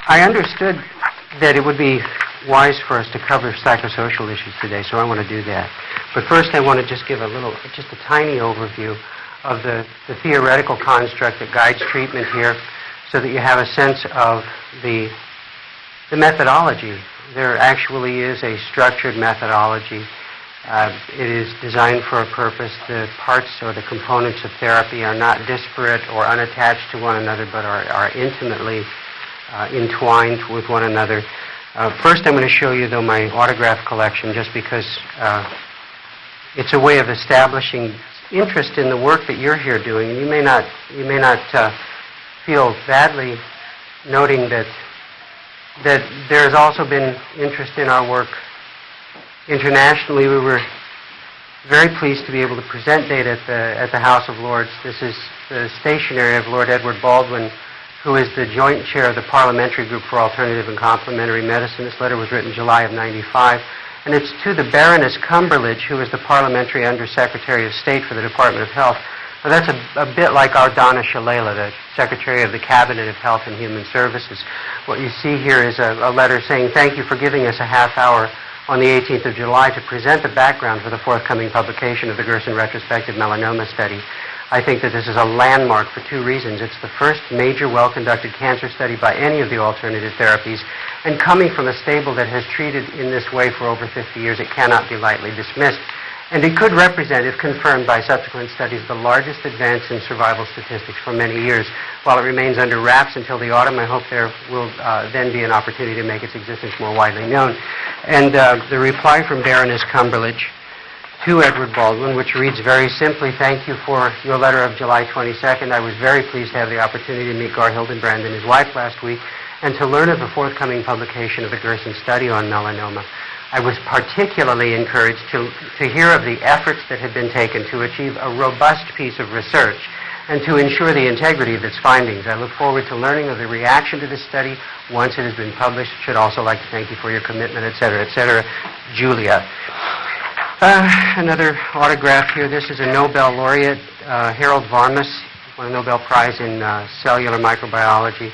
I understood that it would be wise for us to cover psychosocial issues today, so I want to do that. But first I want to just give just a tiny overview of the theoretical construct that guides treatment here, so that you have a sense of the methodology. There actually is a structured methodology. It is designed for a purpose. The parts or the components of therapy are not disparate or unattached to one another, but are intimately entwined with one another. First, I'm going to show you, though, my autograph collection, just because it's a way of establishing interest in the work that you're here doing. And you may not feel badly noting that there has also been interest in our work internationally. We were very pleased to be able to present data at the House of Lords. This is the stationery of Lord Edward Baldwin, who is the joint chair of the Parliamentary Group for Alternative and Complementary Medicine. This letter was written July of '95. And it's to the Baroness Cumberledge, who is the Parliamentary Undersecretary of State for the Department of Health. Now, that's a bit like our Donna Shalala, the Secretary of the Cabinet of Health and Human Services. What you see here is a letter saying, thank you for giving us a half hour on the 18th of July to present the background for the forthcoming publication of the Gerson Retrospective Melanoma Study. I think that this is a landmark for two reasons. It's the first major well-conducted cancer study by any of the alternative therapies, and coming from a stable that has treated in this way for over 50 years, it cannot be lightly dismissed. And it could represent, if confirmed by subsequent studies, the largest advance in survival statistics for many years. While it remains under wraps until the autumn, I hope there will then be an opportunity to make its existence more widely known. And the reply from Baroness Cumberledge to Edward Baldwin, which reads very simply, thank you for your letter of July 22nd. I was very pleased to have the opportunity to meet Gar Hildenbrand and his wife last week and to learn of the forthcoming publication of the Gerson study on melanoma. I was particularly encouraged to hear of the efforts that had been taken to achieve a robust piece of research and to ensure the integrity of its findings. I look forward to learning of the reaction to this study once it has been published. Should also like to thank you for your commitment, etc., Julia. Another autograph here. This is a Nobel laureate, Harold Varmus, won a Nobel Prize in cellular microbiology.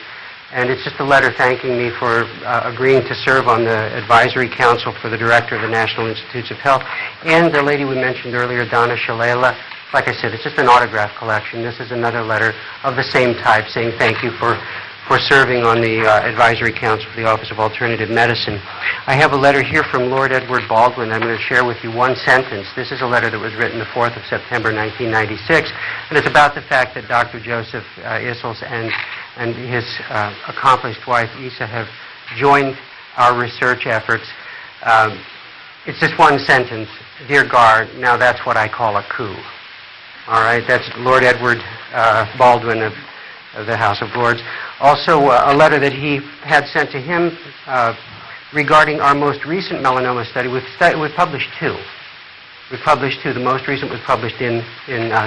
And it's just a letter thanking me for agreeing to serve on the advisory council for the director of the National Institutes of Health. And the lady we mentioned earlier, Donna Shalala, like I said, it's just an autograph collection. This is another letter of the same type saying thank you for serving on the advisory council for the Office of Alternative Medicine. I have a letter here from Lord Edward Baldwin. I'm going to share with you one sentence. This is a letter that was written the 4th of September, 1996, and it's about the fact that Dr. Joseph Issels and his accomplished wife, Isa, have joined our research efforts. It's just one sentence. Dear Gar, now that's what I call a coup. All right, that's Lord Edward Baldwin of the House of Lords. Also, a letter that he had sent to him regarding our most recent melanoma study. We've published two. We've published two. The most recent was published in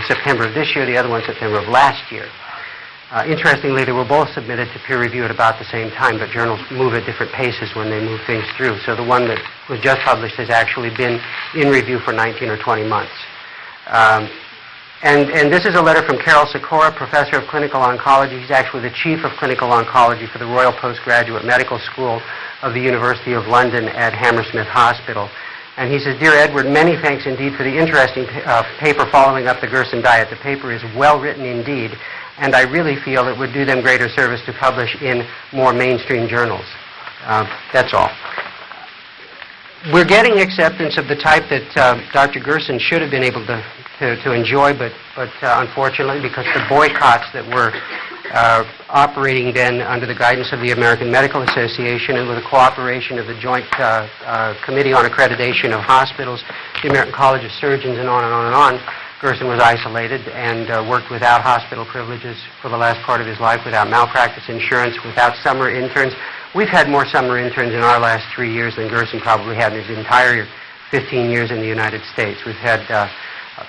September of this year, the other one September of last year. Interestingly, they were both submitted to peer review at about the same time, but journals move at different paces when they move things through. So the one that was just published has actually been in review for 19 or 20 months. And this is a letter from Carol Sikora, Professor of Clinical Oncology. He's actually the Chief of Clinical Oncology for the Royal Postgraduate Medical School of the University of London at Hammersmith Hospital. And he says, Dear Edward, many thanks indeed for the interesting paper following up the Gerson Diet. The paper is well written indeed, and I really feel it would do them greater service to publish in more mainstream journals. That's all. We're getting acceptance of the type that Dr. Gerson should have been able to enjoy, but unfortunately, because the boycotts that were operating then under the guidance of the American Medical Association and with the cooperation of the Joint Committee on Accreditation of Hospitals, the American College of Surgeons, and on and on and on, Gerson was isolated and worked without hospital privileges for the last part of his life, without malpractice insurance, without summer interns. We've had more summer interns in our last 3 years than Gerson probably had in his entire 15 years in the United States. We've had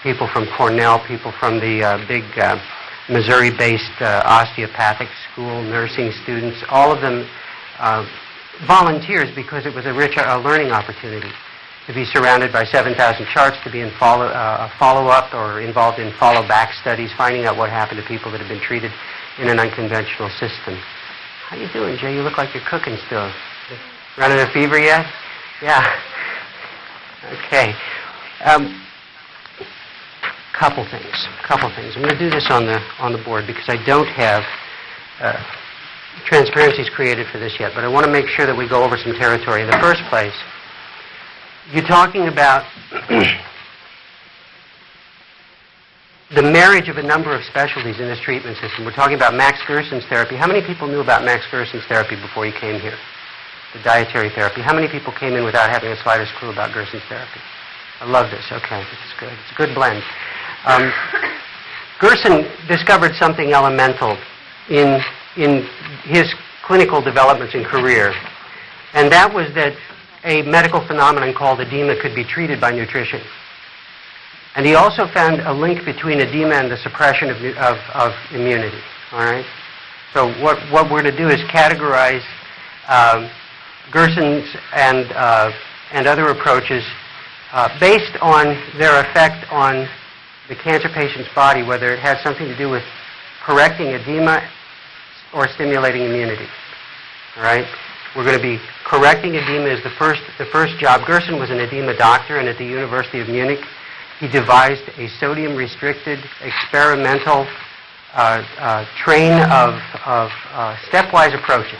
people from Cornell, people from the big Missouri-based osteopathic school, nursing students, all of them volunteers because it was a rich learning opportunity to be surrounded by 7,000 charts, to be in follow-up or involved in follow-back studies, finding out what happened to people that have been treated in an unconventional system. How you doing, Jay? You look like you're cooking still. Running a fever yet? Yeah. Okay. Couple things. I'm going to do this on the board because I don't have transparencies created for this yet, but I want to make sure that we go over some territory. In the first place, you're talking about the marriage of a number of specialties in this treatment system. We're talking about Max Gerson's therapy. How many people knew about Max Gerson's therapy before you came here? The dietary therapy. How many people came in without having the slightest clue about Gerson's therapy? I love this. Okay, this is good. It's a good blend. Gerson discovered something elemental in his clinical developments and career, and that was that a medical phenomenon called edema could be treated by nutrition. And he also found a link between edema and the suppression of immunity. All right. So what we're going to do is categorize Gerson's and other approaches based on their effect on the cancer patient's body, whether it has something to do with correcting edema or stimulating immunity. All right. We're going to be correcting edema is the first job. Gerson was an edema doctor, and at the University of Munich, he devised a sodium-restricted experimental train of stepwise approaches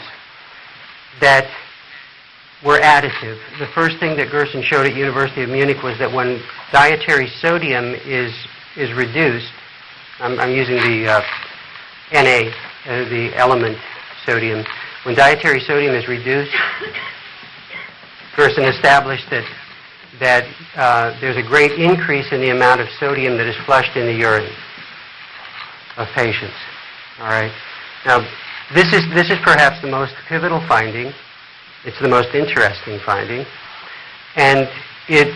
that were additive. The first thing that Gerson showed at University of Munich was that when dietary sodium is reduced, I'm using the Na, the element sodium. When dietary sodium is reduced, Gerson established that there's a great increase in the amount of sodium that is flushed in the urine of patients. All right. Now, this is perhaps the most pivotal finding. It's the most interesting finding, and it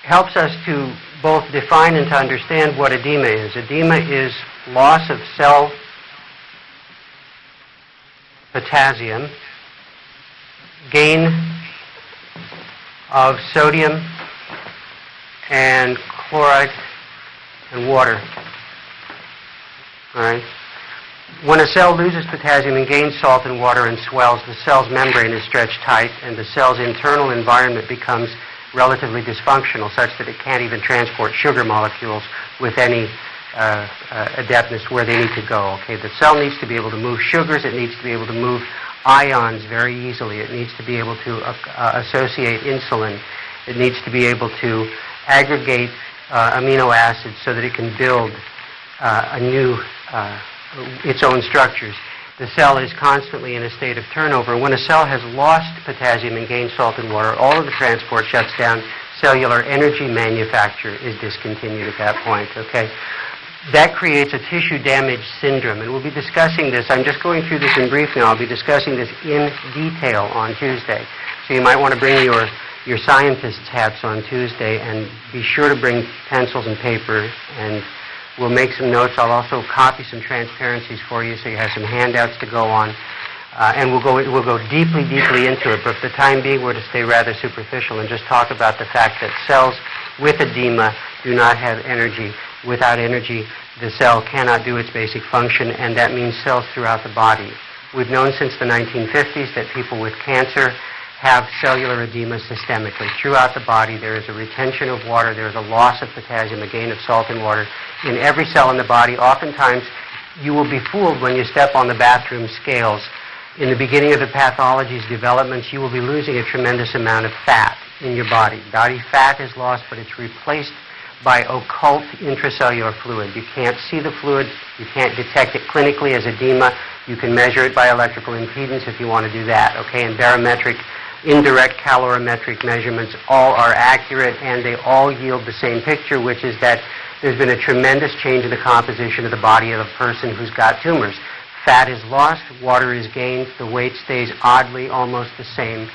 helps us to both define and to understand what edema is. Edema is loss of cell potassium, gain of sodium and chloride and water. All right. When a cell loses potassium and gains salt and water and swells, the cell's membrane is stretched tight, and the cell's internal environment becomes relatively dysfunctional, such that it can't even transport sugar molecules with any adeptness where they need to go. Okay, the cell needs to be able to move sugars. It needs to be able to move ions very easily. It needs to be able to associate insulin. It needs to be able to aggregate amino acids so that it can build its own structures. The cell is constantly in a state of turnover. When a cell has lost potassium and gained salt and water, all of the transport shuts down. Cellular energy manufacture is discontinued at that point. Okay, that creates a tissue damage syndrome, and we'll be discussing this. I'm just going through this in brief now. I'll be discussing this in detail on Tuesday. So you might want to bring your scientist's hats on Tuesday, and be sure to bring pencils and paper, and we'll make some notes. I'll also copy some transparencies for you so you have some handouts to go on. And we'll go deeply into it, but for the time being, we're to stay rather superficial and just talk about the fact that cells with edema do not have energy. Without energy, the cell cannot do its basic function, and that means cells throughout the body. We've known since the 1950s that people with cancer have cellular edema systemically. Throughout the body, there is a retention of water, there is a loss of potassium, a gain of salt and water in every cell in the body. Oftentimes, you will be fooled when you step on the bathroom scales. In the beginning of the pathology's developments, you will be losing a tremendous amount of fat in your body. Body fat is lost, but it's replaced by occult intracellular fluid. You can't see the fluid. You can't detect it clinically as edema. You can measure it by electrical impedance if you want to do that. Okay, and barometric, indirect calorimetric measurements all are accurate, and they all yield the same picture, which is that there's been a tremendous change in the composition of the body of a person who's got tumors. Fat is lost, water is gained, the weight stays oddly almost the same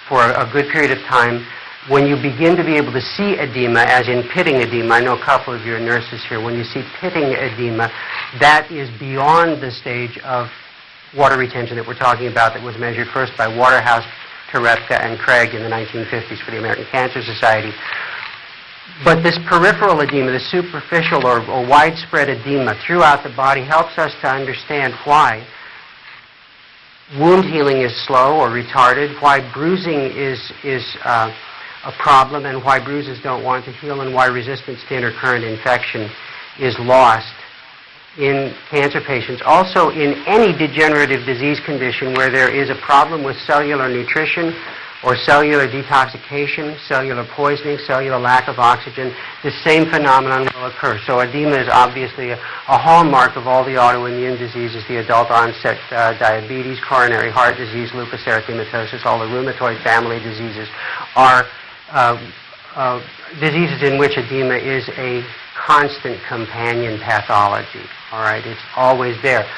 for a good period of time. When you begin to be able to see edema, as in pitting edema, I know a couple of you are nurses here, when you see pitting edema, that is beyond the stage of water retention that we're talking about, that was measured first by Waterhouse, Terepka, and Craig in the 1950s for the American Cancer Society. But this peripheral edema, the superficial or widespread edema throughout the body, helps us to understand why wound healing is slow or retarded, why bruising is a problem, and why bruises don't want to heal, and why resistance to intercurrent infection is lost in cancer patients. Also, in any degenerative disease condition where there is a problem with cellular nutrition or cellular detoxification, cellular poisoning, cellular lack of oxygen, the same phenomenon will occur. So edema is obviously a hallmark of all the autoimmune diseases, the adult onset diabetes, coronary heart disease, lupus erythematosus, all the rheumatoid family diseases are diseases in which edema is a constant companion pathology. All right, it's always there.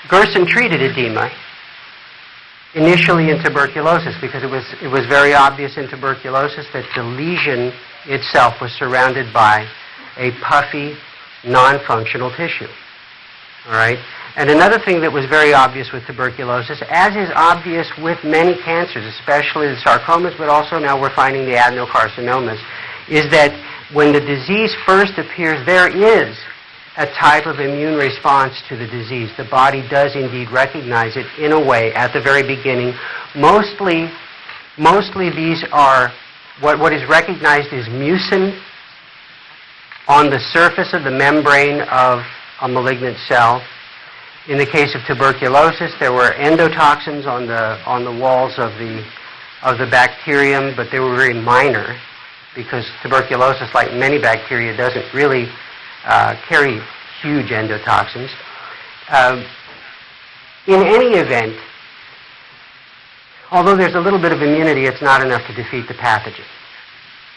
Gerson treated edema initially in tuberculosis because it was very obvious in tuberculosis that the lesion itself was surrounded by a puffy, non-functional tissue. All right? And another thing that was very obvious with tuberculosis, as is obvious with many cancers, especially the sarcomas, but also now we're finding the adenocarcinomas, is that when the disease first appears, there is a type of immune response to the disease. The body does indeed recognize it in a way at the very beginning. Mostly these are, what is recognized is mucin on the surface of the membrane of a malignant cell. In the case of tuberculosis, there were endotoxins on the walls of the bacterium, but they were very minor because tuberculosis, like many bacteria, doesn't really carry huge endotoxins. In any event, although there's a little bit of immunity, it's not enough to defeat the pathogen.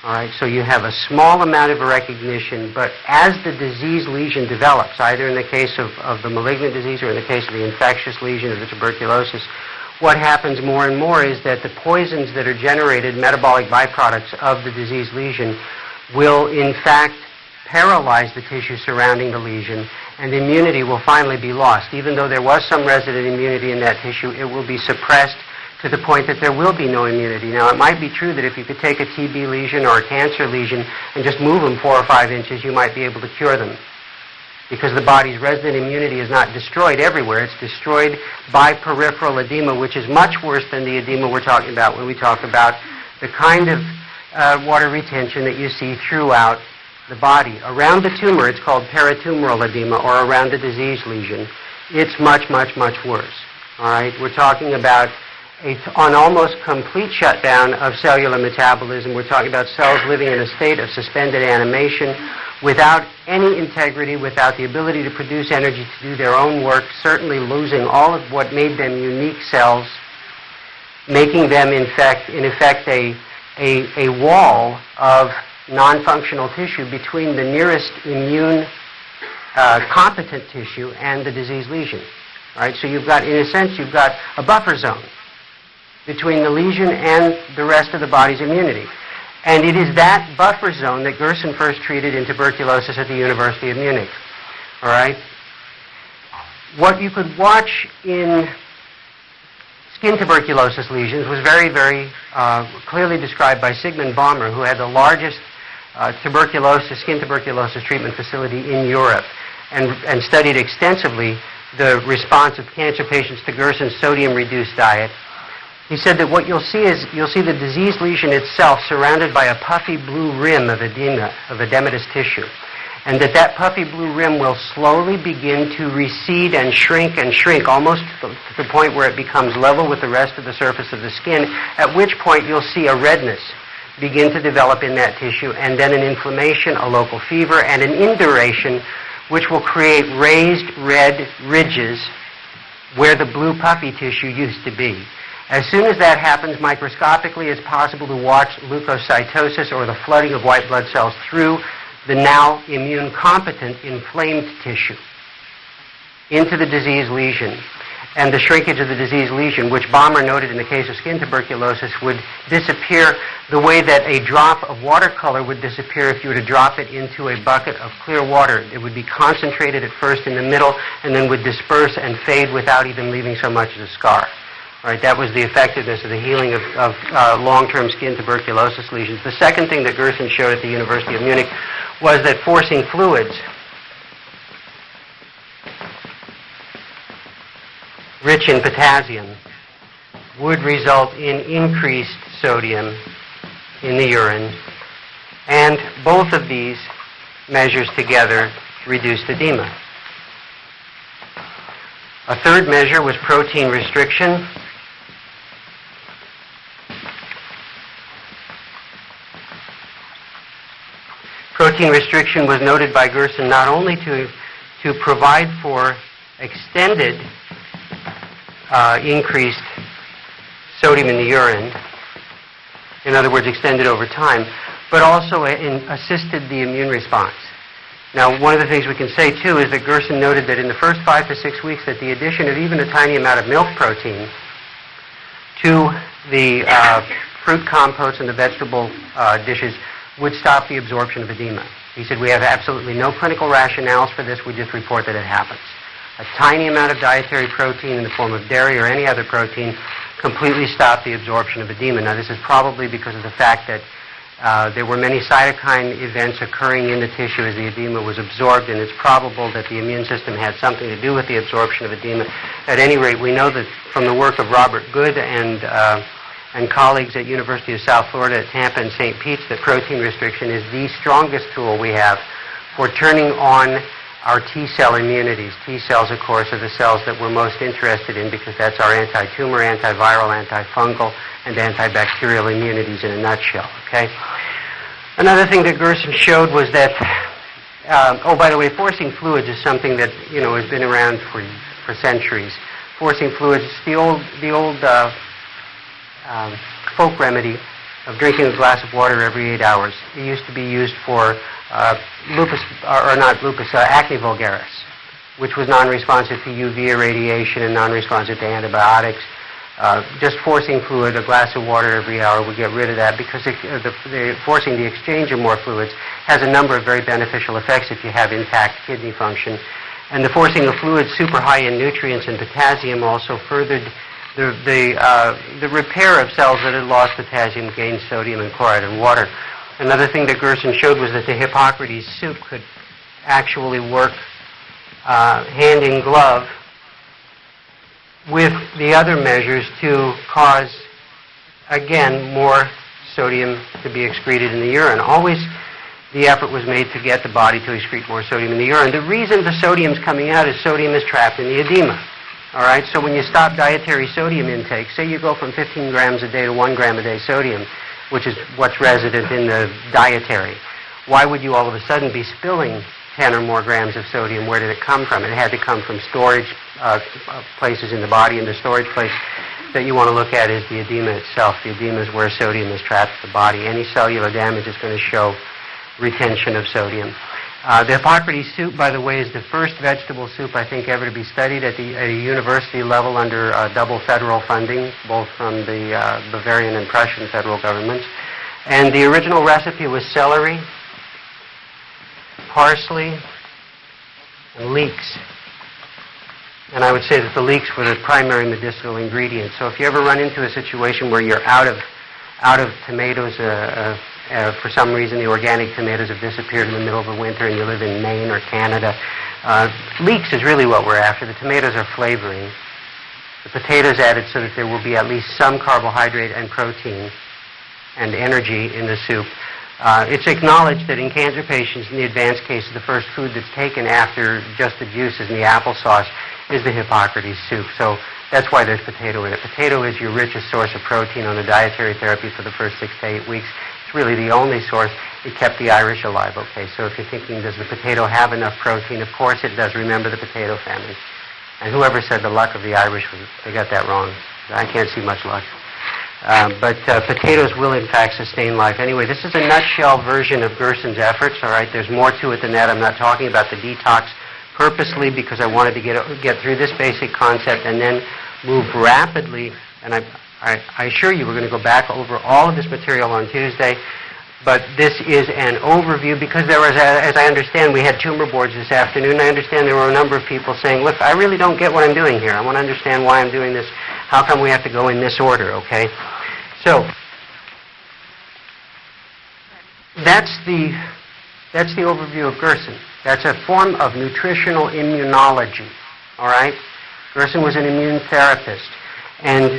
All right, so you have a small amount of recognition, but as the disease lesion develops, either in the case of the malignant disease or in the case of the infectious lesion of the tuberculosis, what happens more and more is that the poisons that are generated, metabolic byproducts of the disease lesion, will in fact paralyze the tissue surrounding the lesion, and immunity will finally be lost. Even though there was some resident immunity in that tissue, it will be suppressed to the point that there will be no immunity. Now, it might be true that if you could take a TB lesion or a cancer lesion and just move them 4 or 5 inches, you might be able to cure them, because the body's resident immunity is not destroyed everywhere. It's destroyed by peripheral edema, which is much worse than the edema we're talking about when we talk about the kind of water retention that you see throughout the body. Around the tumor, it's called peritumoral edema, or around the disease lesion, it's much, much, much worse. All right? We're talking about an almost complete shutdown of cellular metabolism. We're talking about cells living in a state of suspended animation without any integrity, without the ability to produce energy to do their own work, certainly losing all of what made them unique cells, making them, in effect, a wall of non-functional tissue between the nearest immune competent tissue and the disease lesion. All right? So you've got, in a sense, you've got a buffer zone between the lesion and the rest of the body's immunity. And it is that buffer zone that Gerson first treated in tuberculosis at the University of Munich. All right? What you could watch in skin tuberculosis lesions was very, very clearly described by Sigmund Baumer, who had the largest skin tuberculosis treatment facility in Europe, and studied extensively the response of cancer patients to Gerson's sodium-reduced diet. He said that what you'll see is the disease lesion itself surrounded by a puffy blue rim of edema, of edematous tissue, and that puffy blue rim will slowly begin to recede and shrink, almost to the point where it becomes level with the rest of the surface of the skin, at which point you'll see a redness begin to develop in that tissue, and then an inflammation, a local fever, and an induration, which will create raised red ridges where the blue puffy tissue used to be. As soon as that happens, microscopically, it's possible to watch leukocytosis, or the flooding of white blood cells, through the now immune-competent inflamed tissue into the disease lesion. And the shrinkage of the disease lesion, which Baumer noted in the case of skin tuberculosis, would disappear the way that a drop of watercolor would disappear if you were to drop it into a bucket of clear water. It would be concentrated at first in the middle and then would disperse and fade without even leaving so much as a scar. Right, that was the effectiveness of the healing of long-term skin tuberculosis lesions. The second thing that Gerson showed at the University of Munich was that forcing fluids rich in potassium would result in increased sodium in the urine, and both of these measures together reduced edema. A third measure was protein restriction. Protein restriction was noted by Gerson not only to provide for extended increased sodium in the urine, in other words, extended over time, but also assisted the immune response. Now, one of the things we can say, too, is that Gerson noted that in the first 5 to 6 weeks that the addition of even a tiny amount of milk protein to the fruit compotes and the vegetable dishes would stop the absorption of edema. He said, we have absolutely no clinical rationales for this, we just report that it happens. A tiny amount of dietary protein in the form of dairy or any other protein completely stopped the absorption of edema. Now, this is probably because of the fact that there were many cytokine events occurring in the tissue as the edema was absorbed, and it's probable that the immune system had something to do with the absorption of edema. At any rate, we know that from the work of Robert Good and colleagues at University of South Florida at Tampa and St. Pete's that protein restriction is the strongest tool we have for turning on our T-cell immunities. T-cells, of course, are the cells that we're most interested in because that's our anti-tumor, antiviral, antifungal, and antibacterial immunities in a nutshell, okay? Another thing that Gerson showed was that, oh, by the way, forcing fluids is something that, has been around for centuries. Forcing fluids, the old folk remedy of drinking a glass of water every 8 hours. It used to be used for acne vulgaris, which was non-responsive to UV irradiation and non-responsive to antibiotics. Just forcing fluid, a glass of water every hour, would get rid of that because forcing the exchange of more fluids has a number of very beneficial effects if you have intact kidney function. And the forcing of fluids super high in nutrients and potassium also furthered the repair of cells that had lost potassium, gained sodium and chloride and water. Another thing that Gerson showed was that the Hippocrates soup could actually work hand in glove with the other measures to cause, again, more sodium to be excreted in the urine. Always the effort was made to get the body to excrete more sodium in the urine. The reason the sodium's coming out is sodium is trapped in the edema. All right, so when you stop dietary sodium intake, say you go from 15 grams a day to 1 gram a day sodium, which is what's resident in the dietary, why would you all of a sudden be spilling 10 or more grams of sodium? Where did it come from? It had to come from storage places in the body, and the storage place that you want to look at is the edema itself. The edema is where sodium is trapped in the body. Any cellular damage is going to show retention of sodium. The Hippocrates soup, by the way, is the first vegetable soup I think ever to be studied at a university level under double federal funding, both from the Bavarian and Prussian federal governments. And the original recipe was celery, parsley, and leeks. And I would say that the leeks were the primary medicinal ingredient. So if you ever run into a situation where you're out of tomatoes, for some reason the organic tomatoes have disappeared in the middle of the winter and you live in Maine or Canada, leeks is really what we're after. The tomatoes are flavoring. The potatoes added so that there will be at least some carbohydrate and protein and energy in the soup. It's acknowledged that in cancer patients, in the advanced cases, the first food that's taken after just the juices and the applesauce is the Hippocrates soup. So that's why there's potato in it. Potato is your richest source of protein on the dietary therapy for the first 6 to 8 weeks. It's really the only source. It kept the Irish alive, okay? So if you're thinking, does the potato have enough protein? Of course it does. Remember the potato famine. And whoever said the luck of the Irish, they got that wrong. I can't see much luck. But potatoes will, in fact, sustain life. Anyway, this is a nutshell version of Gerson's efforts, all right? There's more to it than that. I'm not talking about the detox purposely because I wanted to get through this basic concept and then move rapidly. And I assure you we're going to go back over all of this material on Tuesday. But this is an overview because there was, as I understand, we had tumor boards this afternoon. I understand there were a number of people saying, look, I really don't get what I'm doing here. I want to understand why I'm doing this. How come we have to go in this order, okay? So that's the overview of Gerson. That's a form of nutritional immunology, all right? Gerson was an immune therapist, and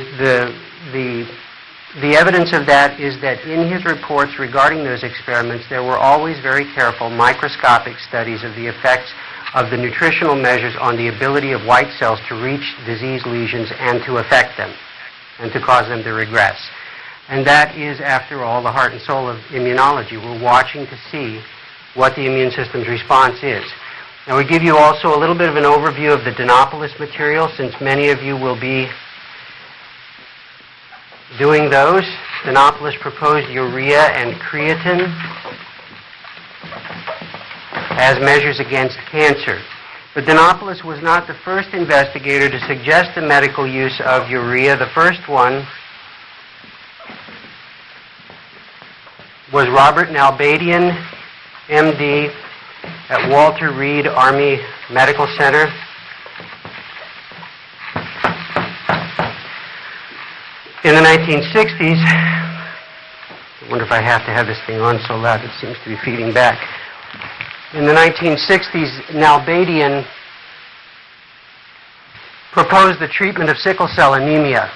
the evidence of that is that in his reports regarding those experiments, there were always very careful microscopic studies of the effects of the nutritional measures on the ability of white cells to reach disease lesions and to affect them and to cause them to regress. And that is, after all, the heart and soul of immunology. We're watching to see what the immune system's response is. Now, we give you also a little bit of an overview of the Dinopolis material, since many of you will be doing those. Dinopolis proposed urea and creatine as measures against cancer. But Dinopolis was not the first investigator to suggest the medical use of urea. The first one was Robert Nalbadian, MD, at Walter Reed Army Medical Center. In the 1960s, I wonder if I have to have this thing on so loud, it seems to be feeding back. In the 1960s, Nalbadian proposed the treatment of sickle cell anemia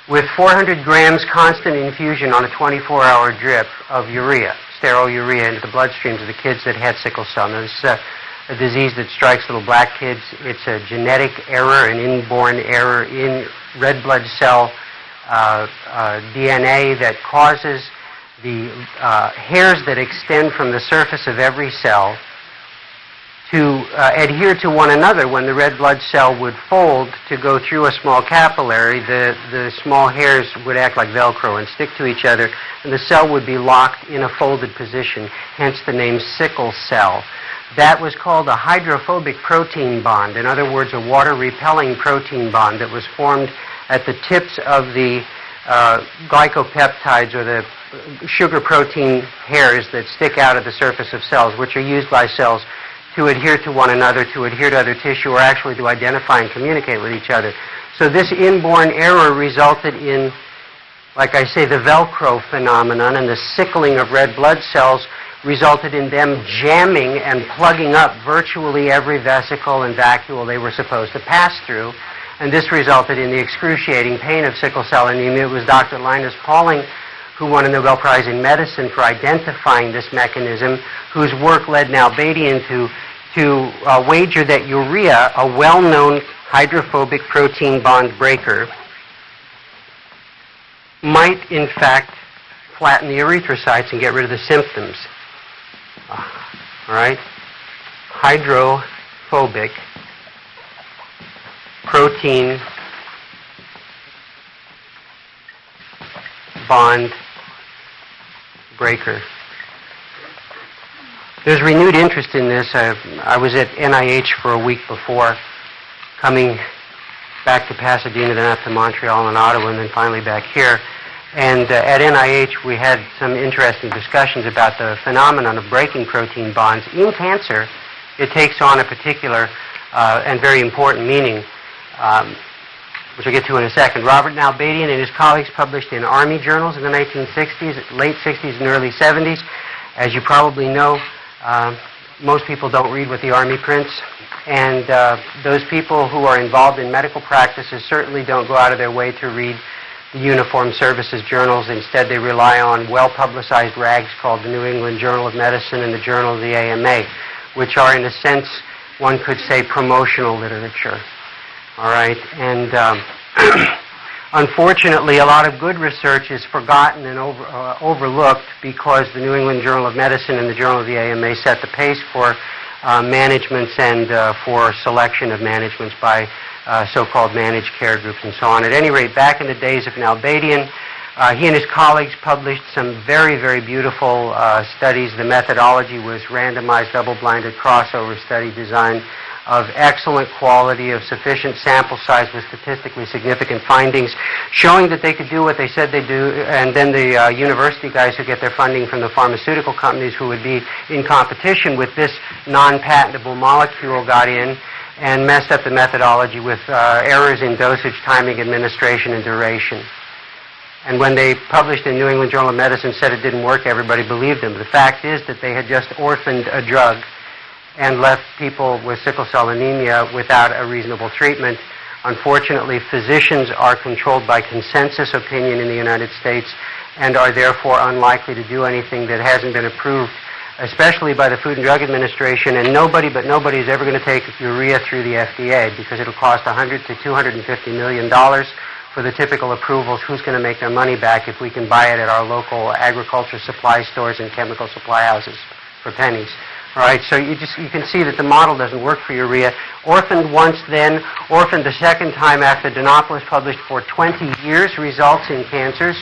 with 400 grams constant infusion on a 24-hour drip of urea, sterile urea, into the bloodstreams of the kids that had sickle cell. Now, this is a disease that strikes little black kids. It's a genetic error, an inborn error in red blood cell DNA that causes the hairs that extend from the surface of every cell to adhere to one another. When the red blood cell would fold to go through a small capillary, the small hairs would act like Velcro and stick to each other, and the cell would be locked in a folded position, hence the name sickle cell. That was called a hydrophobic protein bond, in other words, a water-repelling protein bond that was formed at the tips of the glycopeptides, or the sugar protein hairs that stick out of the surface of cells, which are used by cells to adhere to one another, to adhere to other tissue, or actually to identify and communicate with each other. So this inborn error resulted in, like I say, the Velcro phenomenon, and the sickling of red blood cells resulted in them jamming and plugging up virtually every vesicle and vacuole they were supposed to pass through. And this resulted in the excruciating pain of sickle cell anemia. It was Dr. Linus Pauling who won a Nobel Prize in Medicine for identifying this mechanism, whose work led Nalbadian to wager that urea, a well-known hydrophobic protein bond breaker, might in fact flatten the erythrocytes and get rid of the symptoms. All right? Hydrophobic protein bond breaker. There's renewed interest in this. I was at NIH for a week before, coming back to Pasadena, then up to Montreal and Ottawa, and then finally back here. And at NIH, we had some interesting discussions about the phenomenon of breaking protein bonds. In cancer, it takes on a particular and very important meaning, which I'll get to in a second. Robert Nalbadian and his colleagues published in Army journals in the 1960s, late 60s and early 70s. As you probably know, most people don't read what the Army prints, and those people who are involved in medical practices certainly don't go out of their way to read the uniformed services journals. Instead, they rely on well-publicized rags called the New England Journal of Medicine and the Journal of the AMA, which are, in a sense, one could say, promotional literature. All right, and unfortunately, a lot of good research is forgotten and overlooked because the New England Journal of Medicine and the Journal of the AMA set the pace for managements and for selection of managements by so-called managed care groups and so on. At any rate, back in the days of Nalbadian, he and his colleagues published some very, very beautiful studies. The methodology was randomized, double-blinded crossover study design of excellent quality, of sufficient sample size with statistically significant findings, showing that they could do what they said they do, and then the university guys who get their funding from the pharmaceutical companies who would be in competition with this non-patentable molecule got in and messed up the methodology with errors in dosage, timing, administration, and duration. And when they published in New England Journal of Medicine said it didn't work, everybody believed them. The fact is that they had just orphaned a drug and left people with sickle cell anemia without a reasonable treatment. Unfortunately, physicians are controlled by consensus opinion in the United States and are therefore unlikely to do anything that hasn't been approved, especially by the Food and Drug Administration, and nobody is ever going to take urea through the FDA because it'll cost $100 to $250 million for the typical approvals. Who's going to make their money back if we can buy it at our local agriculture supply stores and chemical supply houses for pennies? All right, so you can see that the model doesn't work for urea. Orphaned once, then orphaned the second time after Dinopoulos published for 20 years results in cancers.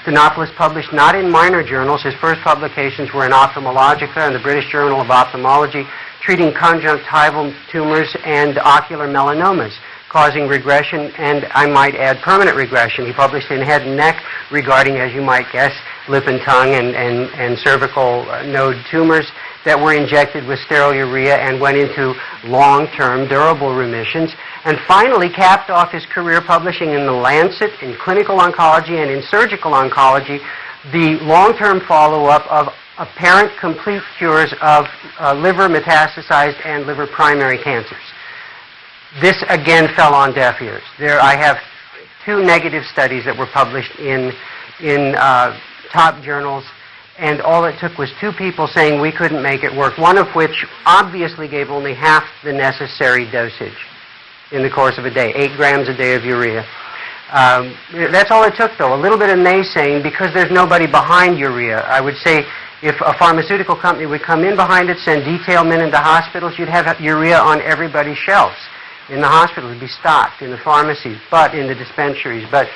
Dinopoulos published not in minor journals. His first publications were in Ophthalmologica and the British Journal of Ophthalmology, treating conjunctival tumors and ocular melanomas, causing regression and, I might add, permanent regression. He published in Head and Neck regarding, as you might guess, lip and tongue and cervical node tumors that were injected with sterile urea and went into long-term durable remissions. And finally capped off his career publishing in The Lancet, in clinical oncology and in surgical oncology, the long-term follow-up of apparent complete cures of liver metastasized and liver primary cancers. This again fell on deaf ears. I have 2 negative studies that were published in top journals, and all it took was 2 people saying we couldn't make it work, one of which obviously gave only half the necessary dosage in the course of a day, 8 grams a day of urea. That's all it took, though, a little bit of naysaying, because there's nobody behind urea. I would say if a pharmaceutical company would come in behind it, send detail men into hospitals, you'd have urea on everybody's shelves. In the hospitals, it'd be stocked, in the pharmacies, but in the dispensaries. But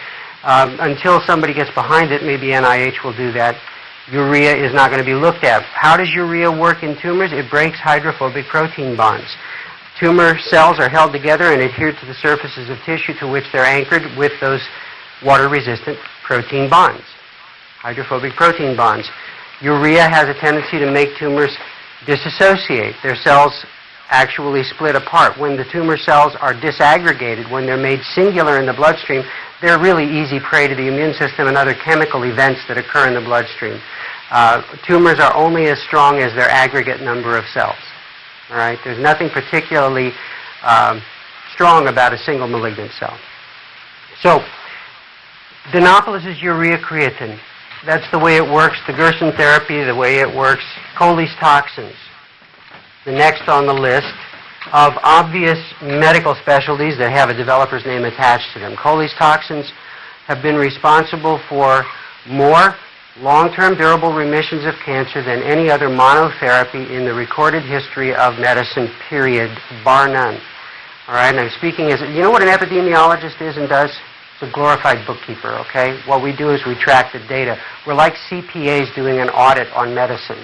until somebody gets behind it, maybe NIH will do that, urea is not going to be looked at. How does urea work in tumors? It breaks hydrophobic protein bonds. Tumor cells are held together and adhere to the surfaces of tissue to which they're anchored with those water-resistant protein bonds, hydrophobic protein bonds. Urea has a tendency to make tumors disassociate. Their cells actually split apart. When the tumor cells are disaggregated, when they're made singular in the bloodstream, they're really easy prey to the immune system and other chemical events that occur in the bloodstream. Tumors are only as strong as their aggregate number of cells. All right? There's nothing particularly strong about a single malignant cell. So, Dinopoulos' urea creatine. That's the way it works. The Gerson therapy, the way it works. Coley's toxins, the next on the list of obvious medical specialties that have a developer's name attached to them. Coley's toxins have been responsible for more long-term durable remissions of cancer than any other monotherapy in the recorded history of medicine, period, bar none. All right, and I'm speaking as, you know what an epidemiologist is and does? It's a glorified bookkeeper, okay? What we do is we track the data. We're like CPAs doing an audit on medicine,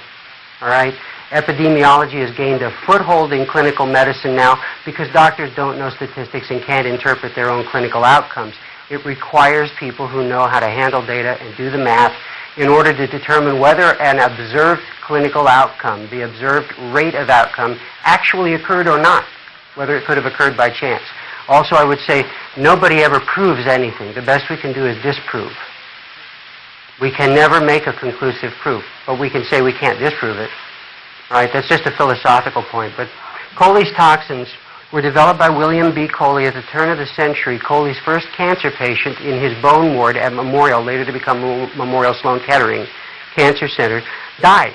all right? Epidemiology has gained a foothold in clinical medicine now because doctors don't know statistics and can't interpret their own clinical outcomes. It requires people who know how to handle data and do the math in order to determine whether an observed clinical outcome, the observed rate of outcome, actually occurred or not, whether it could have occurred by chance. Also, I would say nobody ever proves anything. The best we can do is disprove. We can never make a conclusive proof, but we can say we can't disprove it. All right, that's just a philosophical point. But Coley's toxins were developed by William B. Coley at the turn of the century. Coley's first cancer patient in his bone ward at Memorial, later to become Memorial Sloan Kettering Cancer Center, died.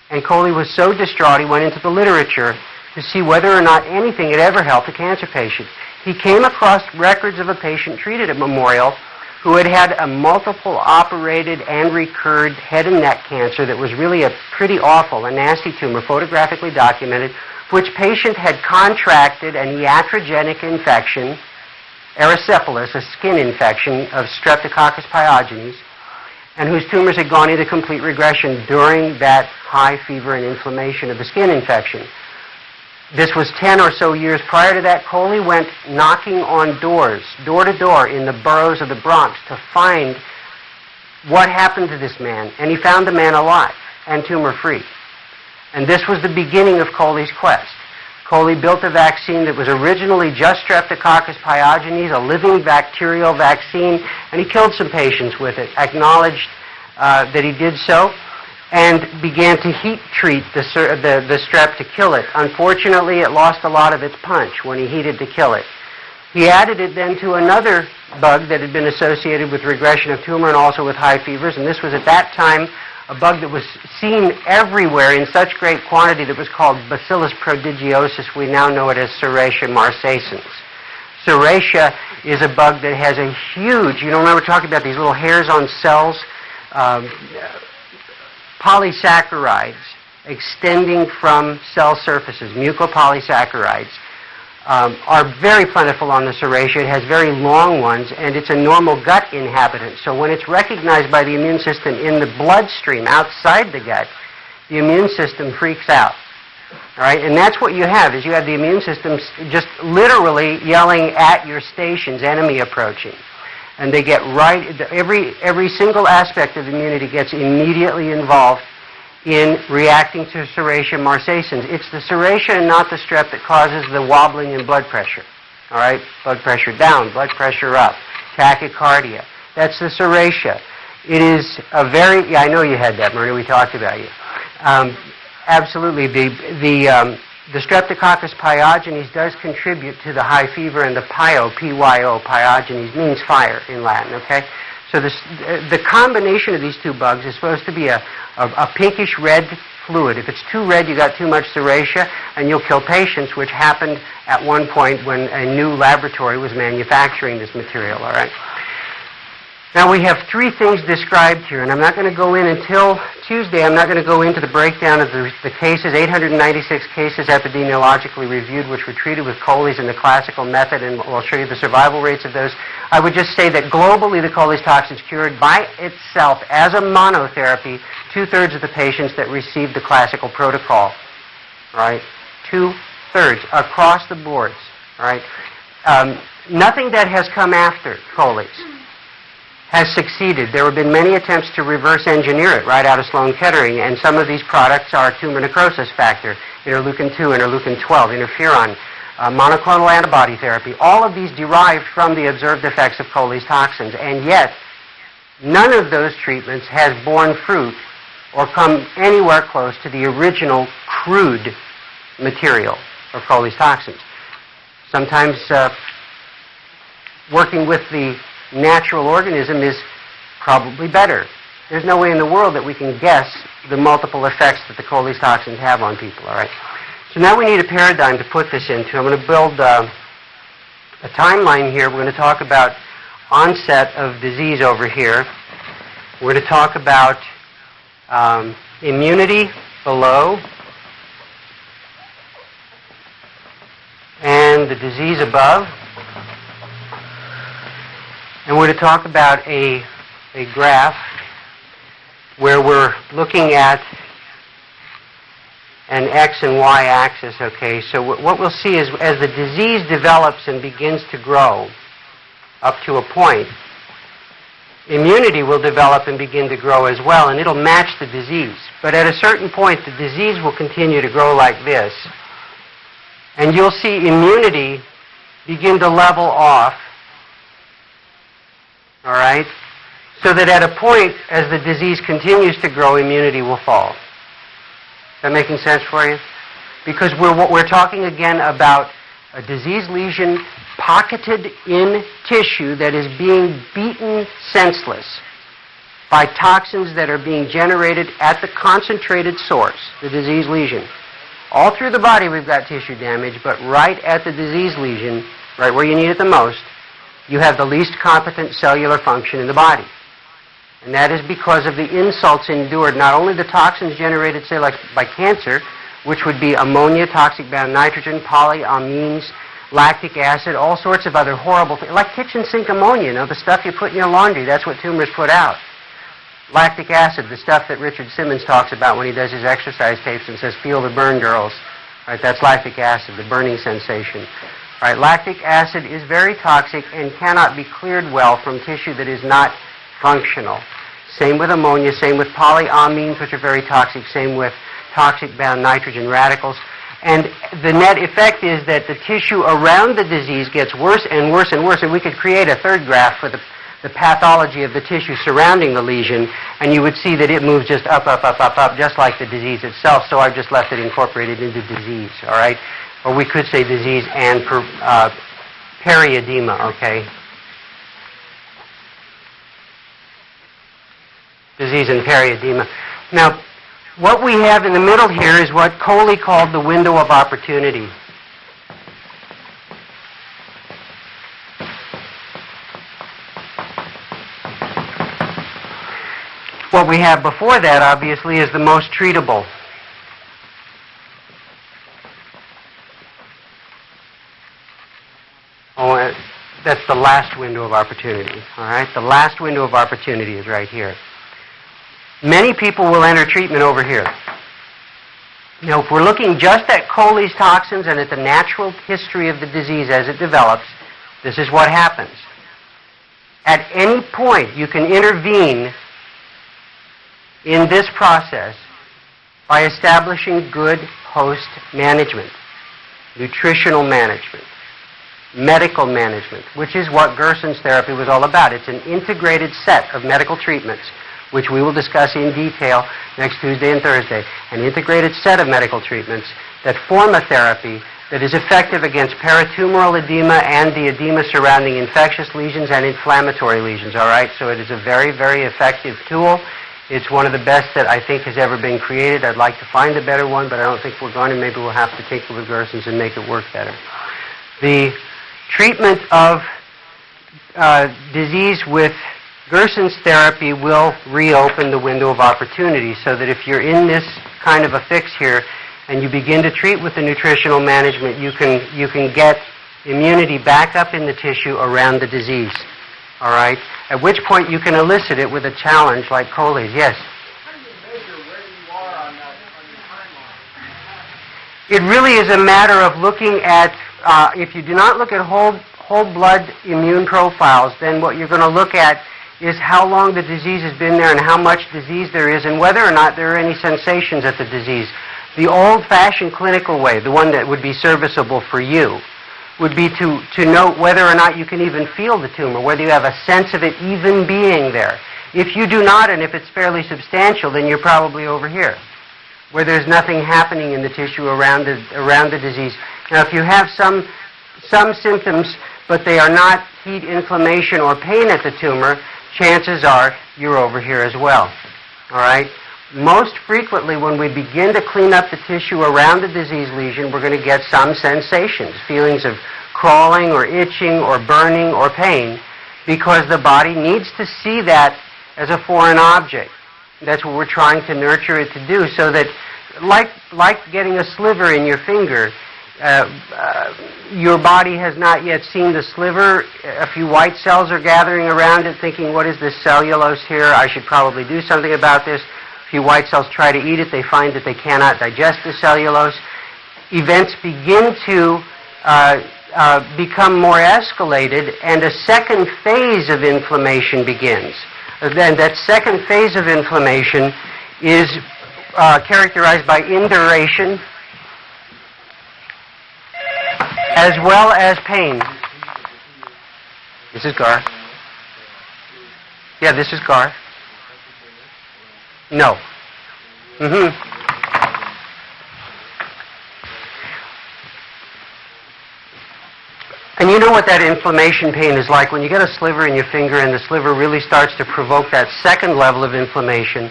And Coley was so distraught he went into the literature to see whether or not anything had ever helped a cancer patient. He came across records of a patient treated at Memorial who had had a multiple operated and recurred head and neck cancer that was really a pretty awful, a nasty tumor, photographically documented, which patient had contracted an iatrogenic infection, erysipelas, a skin infection of Streptococcus pyogenes, and whose tumors had gone into complete regression during that high fever and inflammation of the skin infection. This was 10 or so years prior to that. Coley went knocking on doors, door to door, in the boroughs of the Bronx to find what happened to this man. And he found the man alive and tumor-free. And this was the beginning of Coley's quest. Coley built a vaccine that was originally just Streptococcus pyogenes, a living bacterial vaccine, and he killed some patients with it, acknowledged that he did so, and began to heat treat the strep to kill it. Unfortunately, it lost a lot of its punch when he heated to kill it. He added it then to another bug that had been associated with regression of tumor and also with high fevers, and this was at that time a bug that was seen everywhere in such great quantity that was called Bacillus prodigiosis. We now know it as Serratia marcescens. Serratia is a bug that has a huge, you know, remember talking about these little hairs on cells? Polysaccharides extending from cell surfaces, mucopolysaccharides, are very plentiful on the Serratia. It has very long ones, and it's a normal gut inhabitant. So when it's recognized by the immune system in the bloodstream outside the gut, the immune system freaks out. All right, and that's what you have, is you have the immune system just literally yelling at your stations, enemy approaching. And they get right, every single aspect of immunity gets immediately involved in reacting to Serratia marcescens. It's the Serratia and not the strep that causes the wobbling in blood pressure. All right, blood pressure down, blood pressure up, tachycardia. That's the Serratia. It is a very, yeah, I know you had that, Myrna, we talked about you. Absolutely, the Streptococcus pyogenes does contribute to the high fever, and the P-Y-O, pyogenes, means fire in Latin, okay? So the combination of these two bugs is supposed to be a pinkish red fluid. If it's too red, you got too much Serratia, and you'll kill patients, which happened at one point when a new laboratory was manufacturing this material, all right? Now, we have three things described here, and I'm not going to go in until Tuesday. I'm not going to go into the breakdown of the cases, 896 cases epidemiologically reviewed, which were treated with choline in the classical method, and I'll show you the survival rates of those. I would just say that globally, the choline toxins cured by itself as a monotherapy 2/3 of the patients that received the classical protocol, right? 2/3 across the boards, right? Nothing that has come after choline has succeeded. There have been many attempts to reverse engineer it right out of Sloan Kettering, and some of these products are tumor necrosis factor, interleukin-2, interleukin-12, interferon, monoclonal antibody therapy. All of these derived from the observed effects of choline toxins, and yet none of those treatments has borne fruit or come anywhere close to the original crude material of choline toxins. Sometimes working with the natural organism is probably better. There's no way in the world that we can guess the multiple effects that the choline toxins have on people, all right? So now we need a paradigm to put this into. I'm going to build a timeline here. We're going to talk about onset of disease over here. We're going to talk about immunity below and the disease above. And we're going to talk about a graph where we're looking at an X and Y axis, okay? So what we'll see is as the disease develops and begins to grow up to a point, immunity will develop and begin to grow as well, and it'll match the disease. But at a certain point, the disease will continue to grow like this, and you'll see immunity begin to level off, all right? So that at a point, as the disease continues to grow, immunity will fall. Is that making sense for you? Because we're talking again about a disease lesion pocketed in tissue that is being beaten senseless by toxins that are being generated at the concentrated source, the disease lesion. All through the body we've got tissue damage, but right at the disease lesion, right where you need it the most, you have the least competent cellular function in the body. And that is because of the insults endured, not only the toxins generated, say, like by cancer, which would be ammonia, toxic-bound nitrogen, polyamines, lactic acid, all sorts of other horrible things, like kitchen sink ammonia, you know, the stuff you put in your laundry, that's what tumors put out. Lactic acid, the stuff that Richard Simmons talks about when he does his exercise tapes and says, feel the burn, girls. Right, that's lactic acid, the burning sensation. Right, lactic acid is very toxic and cannot be cleared well from tissue that is not functional. Same with ammonia, same with polyamines, which are very toxic, same with toxic-bound nitrogen radicals. And the net effect is that the tissue around the disease gets worse and worse and worse, and we could create a third graph for the pathology of the tissue surrounding the lesion, and you would see that it moves just up, up, up, up, up, just like the disease itself, so I've just left it incorporated into disease, all right? Or we could say disease and periedema, okay? Disease and periedema. Now, what we have in the middle here is what Coley called the window of opportunity. What we have before that, obviously, is the most treatable. Oh, that's the last window of opportunity, all right? The last window of opportunity is right here. Many people will enter treatment over here. Now, if we're looking just at Coley's toxins and at the natural history of the disease as it develops, this is what happens. At any point, you can intervene in this process by establishing good host management, nutritional management, medical management, which is what Gerson's therapy was all about. It's an integrated set of medical treatments, which we will discuss in detail next Tuesday and Thursday. An integrated set of medical treatments that form a therapy that is effective against peritumoral edema and the edema surrounding infectious lesions and inflammatory lesions, all right? So it is a very, very effective tool. It's one of the best that I think has ever been created. I'd like to find a better one, but I don't think we're going to. Maybe we'll have to tinker with Gerson's and make it work better. The treatment of disease with Gerson's therapy will reopen the window of opportunity, so that if you're in this kind of a fix here and you begin to treat with the nutritional management, you can get immunity back up in the tissue around the disease. All right? At which point you can elicit it with a challenge like Coley's. Yes? How do you measure where you are on your timeline? It really is a matter of looking at, if you do not look at whole blood immune profiles, then what you're going to look at is how long the disease has been there and how much disease there is and whether or not there are any sensations at the disease. The old-fashioned clinical way, the one that would be serviceable for you, would be to note whether or not you can even feel the tumor, whether you have a sense of it even being there. If you do not, and if it's fairly substantial, then you're probably over here, where there's nothing happening in the tissue around the disease. Now, if you have some symptoms, but they are not heat, inflammation, or pain at the tumor, chances are you're over here as well. All right? Most frequently, when we begin to clean up the tissue around the disease lesion, we're going to get some sensations, feelings of crawling or itching or burning or pain, because the body needs to see that as a foreign object. That's what we're trying to nurture it to do, so that, like getting a sliver in your finger, your body has not yet seen the sliver. A few white cells are gathering around it, thinking, what is this cellulose here? I should probably do something about this. A few white cells try to eat it. They find that they cannot digest the cellulose. Events begin to become more escalated, and a second phase of inflammation begins. Then that second phase of inflammation is characterized by induration as well as pain. This is Gar. Yeah, this is Gar. No. And you know what that inflammation pain is like. When you get a sliver in your finger and the sliver really starts to provoke that second level of inflammation,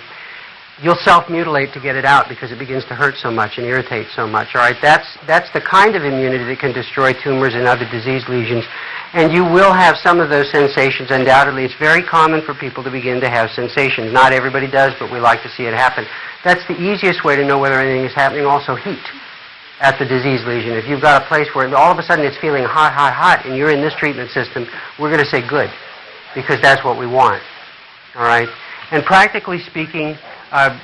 you'll self-mutilate to get it out because it begins to hurt so much and irritate so much. All right, that's the kind of immunity that can destroy tumors and other disease lesions. And you will have some of those sensations, undoubtedly. It's very common for people to begin to have sensations. Not everybody does, but we like to see it happen. That's the easiest way to know whether anything is happening. Also, heat at the disease lesion. If you've got a place where all of a sudden it's feeling hot, hot, hot, and you're in this treatment system, we're going to say good, because that's what we want. All right? And practically speaking,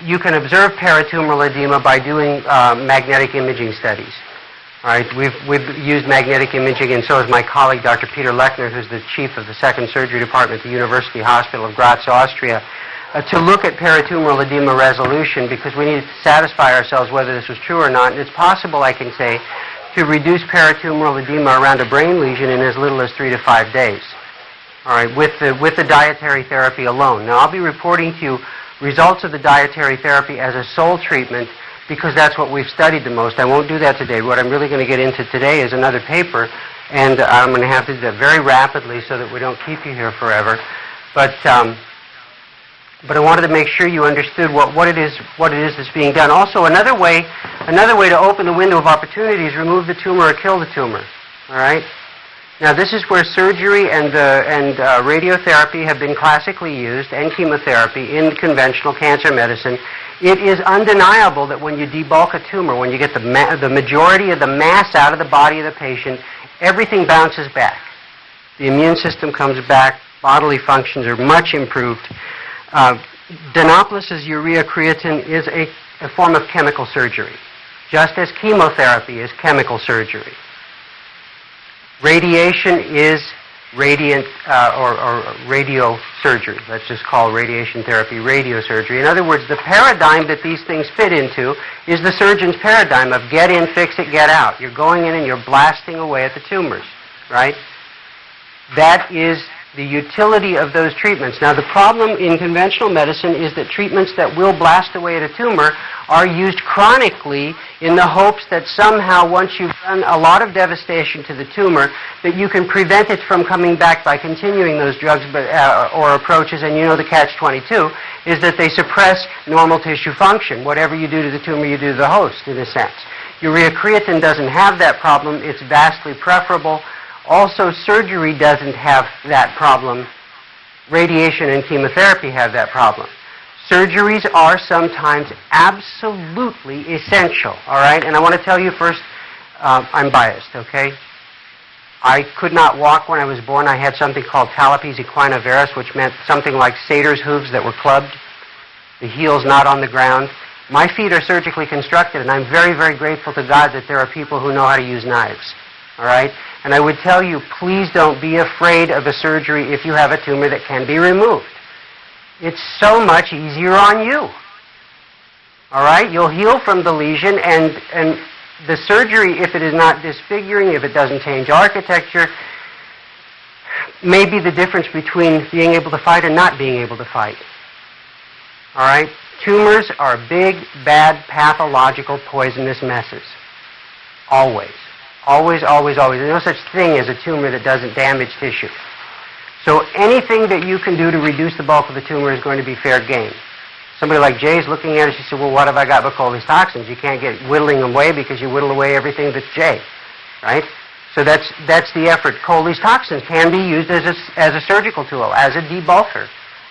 you can observe peritumoral edema by doing magnetic imaging studies. All right, we've used magnetic imaging, and so has my colleague, Dr. Peter Lechner, who's the chief of the second surgery department at the University Hospital of Graz, Austria, to look at peritumoral edema resolution, because we need to satisfy ourselves whether this was true or not. And it's possible, I can say, to reduce peritumoral edema around a brain lesion in as little as 3 to 5 days. All right, with the dietary therapy alone. Now, I'll be reporting to you results of the dietary therapy as a sole treatment, because that's what we've studied the most. I won't do that today. What I'm really going to get into today is another paper And I'm going to have to do that very rapidly so that we don't keep you here forever. But I wanted to make sure you understood what it is that's being done. Also, another way to open the window of opportunity is remove the tumor or kill the tumor. All right. Now, this is where surgery and radiotherapy have been classically used, and chemotherapy in conventional cancer medicine. It is undeniable that when you debulk a tumor, when you get the majority of the mass out of the body of the patient, everything bounces back. The immune system comes back. Bodily functions are much improved. Denoplis's urea creatine is a form of chemical surgery, just as chemotherapy is chemical surgery. Radiation is radiant or radiosurgery. Let's just call radiation therapy radiosurgery. In other words, the paradigm that these things fit into is the surgeon's paradigm of get in, fix it, get out. You're going in and you're blasting away at the tumors, right? That is the utility of those treatments. Now, the problem in conventional medicine is that treatments that will blast away at a tumor are used chronically in the hopes that somehow, once you've done a lot of devastation to the tumor, that you can prevent it from coming back by continuing those drugs or approaches. And you know the catch-22 is that they suppress normal tissue function. Whatever you do to the tumor, you do to the host, in a sense. Urea creatine doesn't have that problem. It's vastly preferable. Also, surgery doesn't have that problem. Radiation and chemotherapy have that problem. Surgeries are sometimes absolutely essential, all right? And I want to tell you first, I'm biased, okay? I could not walk when I was born. I had something called talipes equina varus, which meant something like satyr's hooves that were clubbed, the heels not on the ground. My feet are surgically constructed, and I'm very, very grateful to God that there are people who know how to use knives, all right? And I would tell you, please don't be afraid of a surgery if you have a tumor that can be removed. It's so much easier on you. All right? You'll heal from the lesion, and the surgery, if it is not disfiguring, if it doesn't change architecture, may be the difference between being able to fight and not being able to fight. All right? Tumors are big, bad, pathological, poisonous messes. Always. Always, always, always. There's no such thing as a tumor that doesn't damage tissue. So anything that you can do to reduce the bulk of the tumor is going to be fair game. Somebody like Jay's looking at it, she said, well, what have I got but Coley's toxins? You can't get whittling them away because you whittle away everything that's Jay, right? So that's the effort. Coley's toxins can be used as a surgical tool, as a debulker,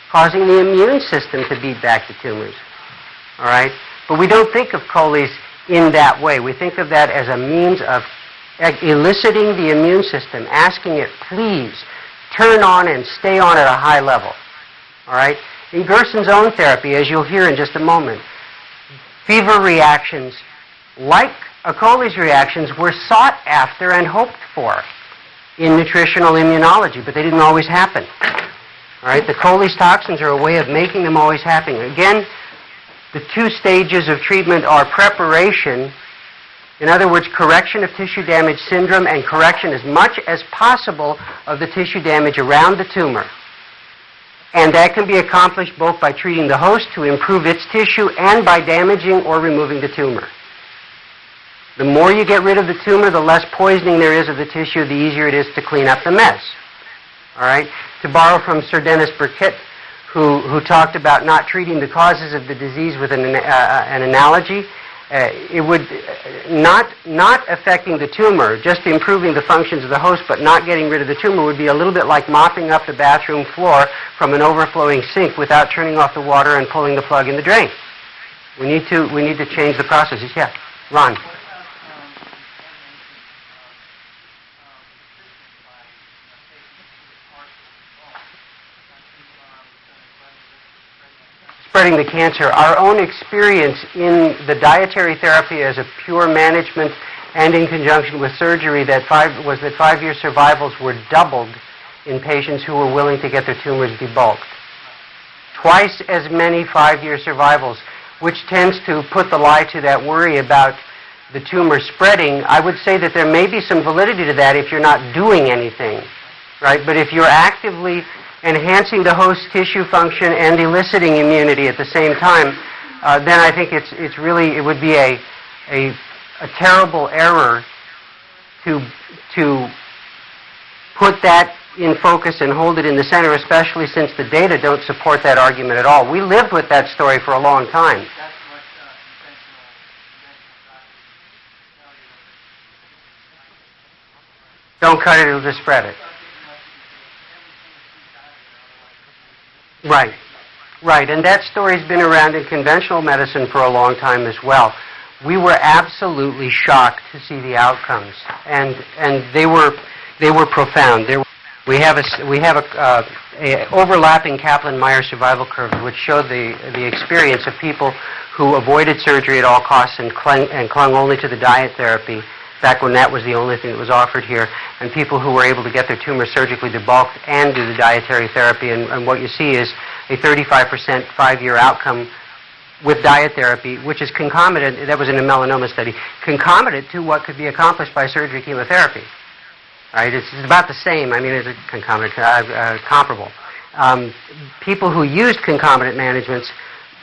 causing the immune system to beat back the tumors, all right? But we don't think of Coley's in that way. We think of that as a means of eliciting the immune system, asking it, please, turn on and stay on at a high level. All right? In Gerson's own therapy, as you'll hear in just a moment, fever reactions, like Coley's reactions, were sought after and hoped for in nutritional immunology, but they didn't always happen. All right? The Coley's toxins are a way of making them always happen. Again, the two stages of treatment are preparation. In other words, correction of tissue damage syndrome and correction as much as possible of the tissue damage around the tumor. And that can be accomplished both by treating the host to improve its tissue and by damaging or removing the tumor. The more you get rid of the tumor, the less poisoning there is of the tissue, the easier it is to clean up the mess. All right? To borrow from Sir Dennis Burkitt, who talked about not treating the causes of the disease with an analogy, it would not affecting the tumor, just improving the functions of the host, but not getting rid of the tumor would be a little bit like mopping up the bathroom floor from an overflowing sink without turning off the water and pulling the plug in the drain. We need to change the processes. Yeah, Ron. Spreading the cancer. Our own experience in the dietary therapy as a pure management and in conjunction with surgery was that 5-year survivals were doubled in patients who were willing to get their tumors debulked. Twice as many 5-year survivals, which tends to put the lie to that worry about the tumor spreading. I would say that there may be some validity to that if you're not doing anything, right? But if you're actively enhancing the host tissue function and eliciting immunity at the same time, then I think it would be a terrible error to put that in focus and hold it in the center, especially since the data don't support that argument at all. We lived with that story for a long time. That's what intentional doctors tell you. Don't cut it, it'll just spread it. Right. Right, and that story's been around in conventional medicine for a long time as well. We were absolutely shocked to see the outcomes, and they were profound. We have a overlapping Kaplan-Meier survival curve, which showed the experience of people who avoided surgery at all costs and clung only to the diet therapy, back when that was the only thing that was offered here, and people who were able to get their tumor surgically debulked and do the dietary therapy. And what you see is a 35% 5-year outcome with diet therapy, which is concomitant, that was in a melanoma study, concomitant to what could be accomplished by surgery chemotherapy. Right? It's about the same. I mean, it's a concomitant, comparable. People who used concomitant managements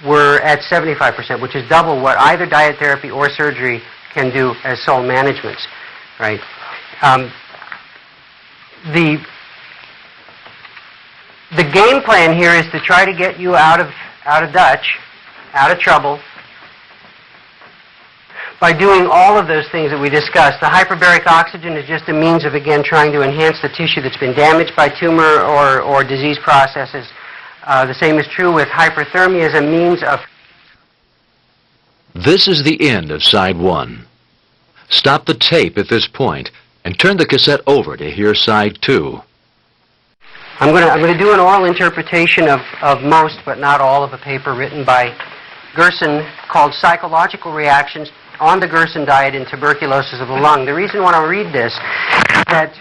were at 75%, which is double what either diet therapy or surgery can do as sole managements. Right? The game plan here is to try to get you out of Dutch, out of trouble, by doing all of those things that we discussed. The hyperbaric oxygen is just a means of, again, trying to enhance the tissue that's been damaged by tumor or disease processes. The same is true with hyperthermia as a means of... This is the end of side 1. Stop the tape at this point and turn the cassette over to hear side 2. I'm going to do an oral interpretation of most, but not all, of a paper written by Gerson called Psychological Reactions on the Gerson Diet in Tuberculosis of the Lung. The reason I want to read this is that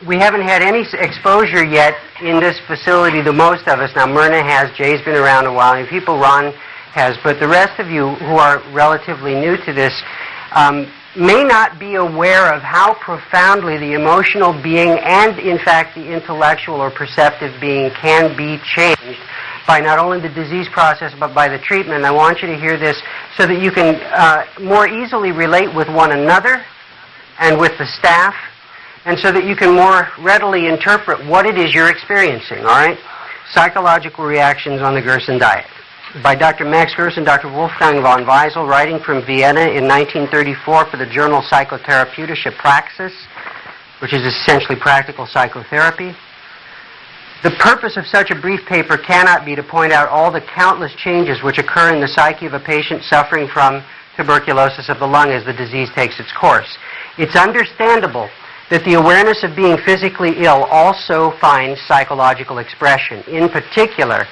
we haven't had any exposure yet in this facility, the most of us. Now, Myrna has, Jay's been around a while, and people, Ron has, but the rest of you who are relatively new to this may not be aware of how profoundly the emotional being and, in fact, the intellectual or perceptive being can be changed by not only the disease process but by the treatment. And I want you to hear this so that you can more easily relate with one another and with the staff, and so that you can more readily interpret what it is you're experiencing, all right? Psychological Reactions on the Gerson Diet, by Dr. Max Gerson, Dr. Wolfgang von Weisel, writing from Vienna in 1934 for the journal Psychotherapeutische Praxis, which is essentially practical psychotherapy. The purpose of such a brief paper cannot be to point out all the countless changes which occur in the psyche of a patient suffering from tuberculosis of the lung as the disease takes its course. It's understandable that the awareness of being physically ill also finds psychological expression. In particular,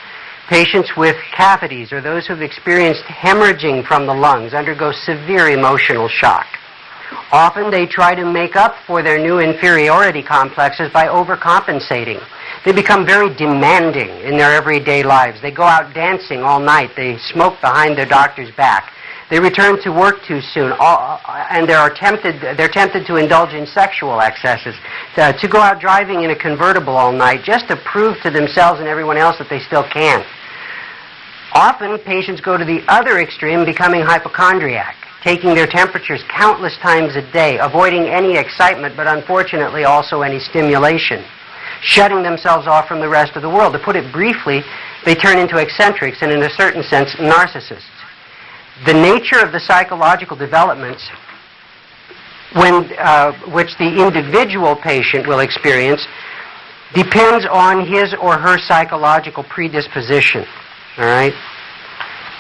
patients with cavities or those who have experienced hemorrhaging from the lungs undergo severe emotional shock. Often they try to make up for their new inferiority complexes by overcompensating. They become very demanding in their everyday lives. They go out dancing all night. They smoke behind their doctor's back. They return to work too soon, and they're tempted to indulge in sexual excesses, to go out driving in a convertible all night just to prove to themselves and everyone else that they still can. Often, patients go to the other extreme, becoming hypochondriac, taking their temperatures countless times a day, avoiding any excitement, but unfortunately also any stimulation, shutting themselves off from the rest of the world. To put it briefly, they turn into eccentrics and, in a certain sense, narcissists. The nature of the psychological developments which the individual patient will experience depends on his or her psychological predisposition. All right?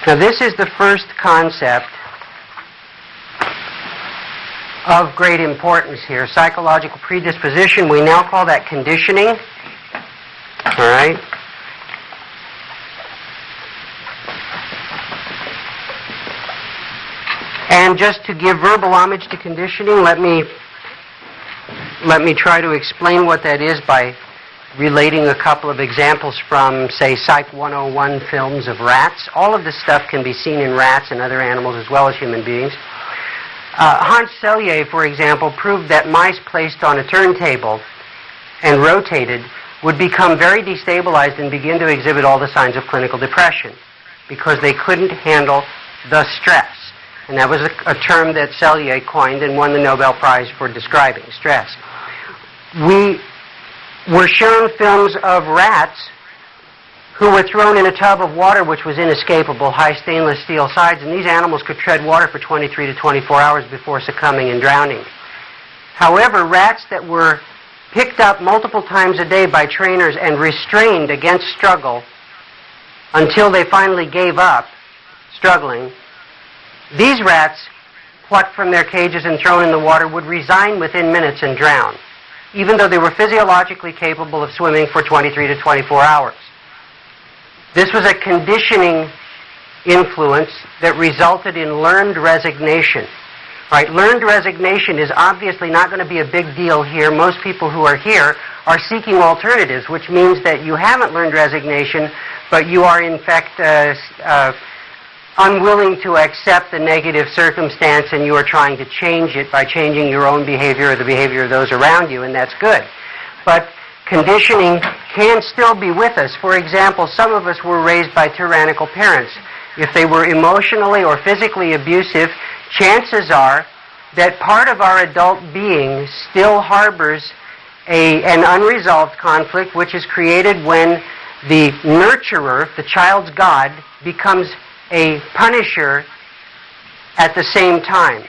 Now, this is the first concept of great importance here. Psychological predisposition, we now call that conditioning. All right? And just to give verbal homage to conditioning, let me try to explain what that is by relating a couple of examples from, say, Psych 101 films of rats. All of this stuff can be seen in rats and other animals as well as human beings. Hans Selye, for example, proved that mice placed on a turntable and rotated would become very destabilized and begin to exhibit all the signs of clinical depression because they couldn't handle the stress. And that was a term that Selye coined and won the Nobel Prize for describing stress. we were shown films of rats who were thrown in a tub of water which was inescapable, high stainless steel sides, and these animals could tread water for 23 to 24 hours before succumbing and drowning. However, rats that were picked up multiple times a day by trainers and restrained against struggle until they finally gave up struggling, these rats, plucked from their cages and thrown in the water, would resign within minutes and drown, even though they were physiologically capable of swimming for 23 to 24 hours. This was a conditioning influence that resulted in learned resignation. Right? Learned resignation is obviously not going to be a big deal here. Most people who are here are seeking alternatives, which means that you haven't learned resignation, but you are in fact unwilling to accept the negative circumstance, and you are trying to change it by changing your own behavior or the behavior of those around you, and that's good. But conditioning can still be with us. For example, some of us were raised by tyrannical parents. If they were emotionally or physically abusive, chances are that part of our adult being still harbors an unresolved conflict, which is created when the nurturer, the child's God, becomes a punisher at the same time.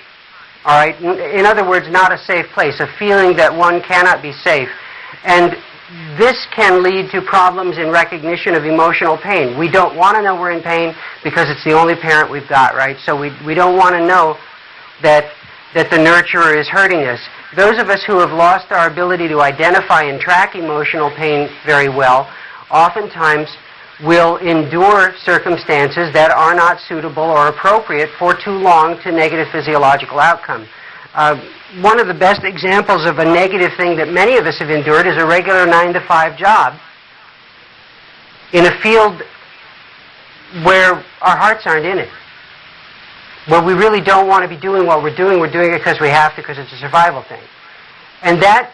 All right? In other words, not a safe place, a feeling that one cannot be safe. And this can lead to problems in recognition of emotional pain. We don't want to know we're in pain because it's the only parent we've got, right? So we don't want to know that the nurturer is hurting us. Those of us who have lost our ability to identify and track emotional pain very well oftentimes will endure circumstances that are not suitable or appropriate for too long to negative physiological outcome. One of the best examples of a negative thing that many of us have endured is a regular 9-to-5 job in a field where our hearts aren't in it, where we really don't want to be doing what we're doing it because we have to, because it's a survival thing. And that,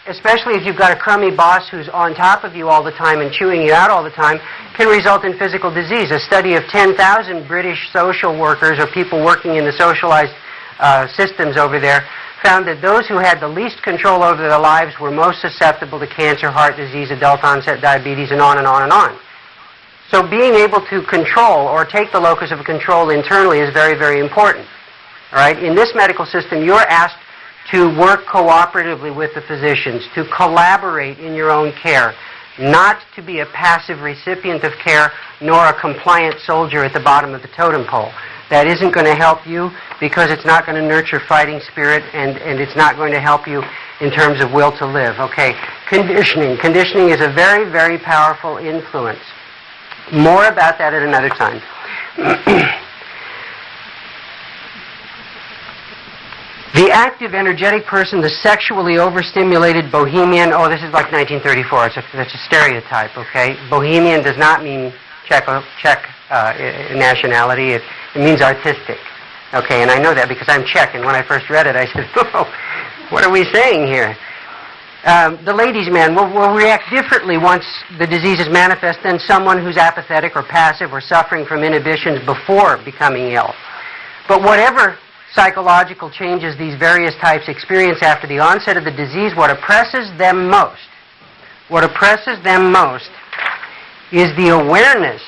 especially if you've got a crummy boss who's on top of you all the time and chewing you out all the time, can result in physical disease. A study of 10,000 British social workers or people working in the socialized systems over there found that those who had the least control over their lives were most susceptible to cancer, heart disease, adult onset diabetes, and on and on and on. So being able to control or take the locus of control internally is very, very important. All right? In this medical system, you're asked to work cooperatively with the physicians, to collaborate in your own care, not to be a passive recipient of care, nor a compliant soldier at the bottom of the totem pole. That isn't going to help you because it's not going to nurture fighting spirit, and it's not going to help you in terms of will to live. Okay, conditioning. Conditioning is a very, very powerful influence. More about that at another time. The active, energetic person, the sexually overstimulated bohemian, oh, this is like 1934, that's a stereotype, okay? Bohemian does not mean Czech nationality, it means artistic, okay? And I know that because I'm Czech, and when I first read it, I said, oh, what are we saying here? The ladies' man will react differently once the disease is manifest than someone who's apathetic or passive or suffering from inhibitions before becoming ill. But whatever psychological changes these various types experience after the onset of the disease, what oppresses them most is the awareness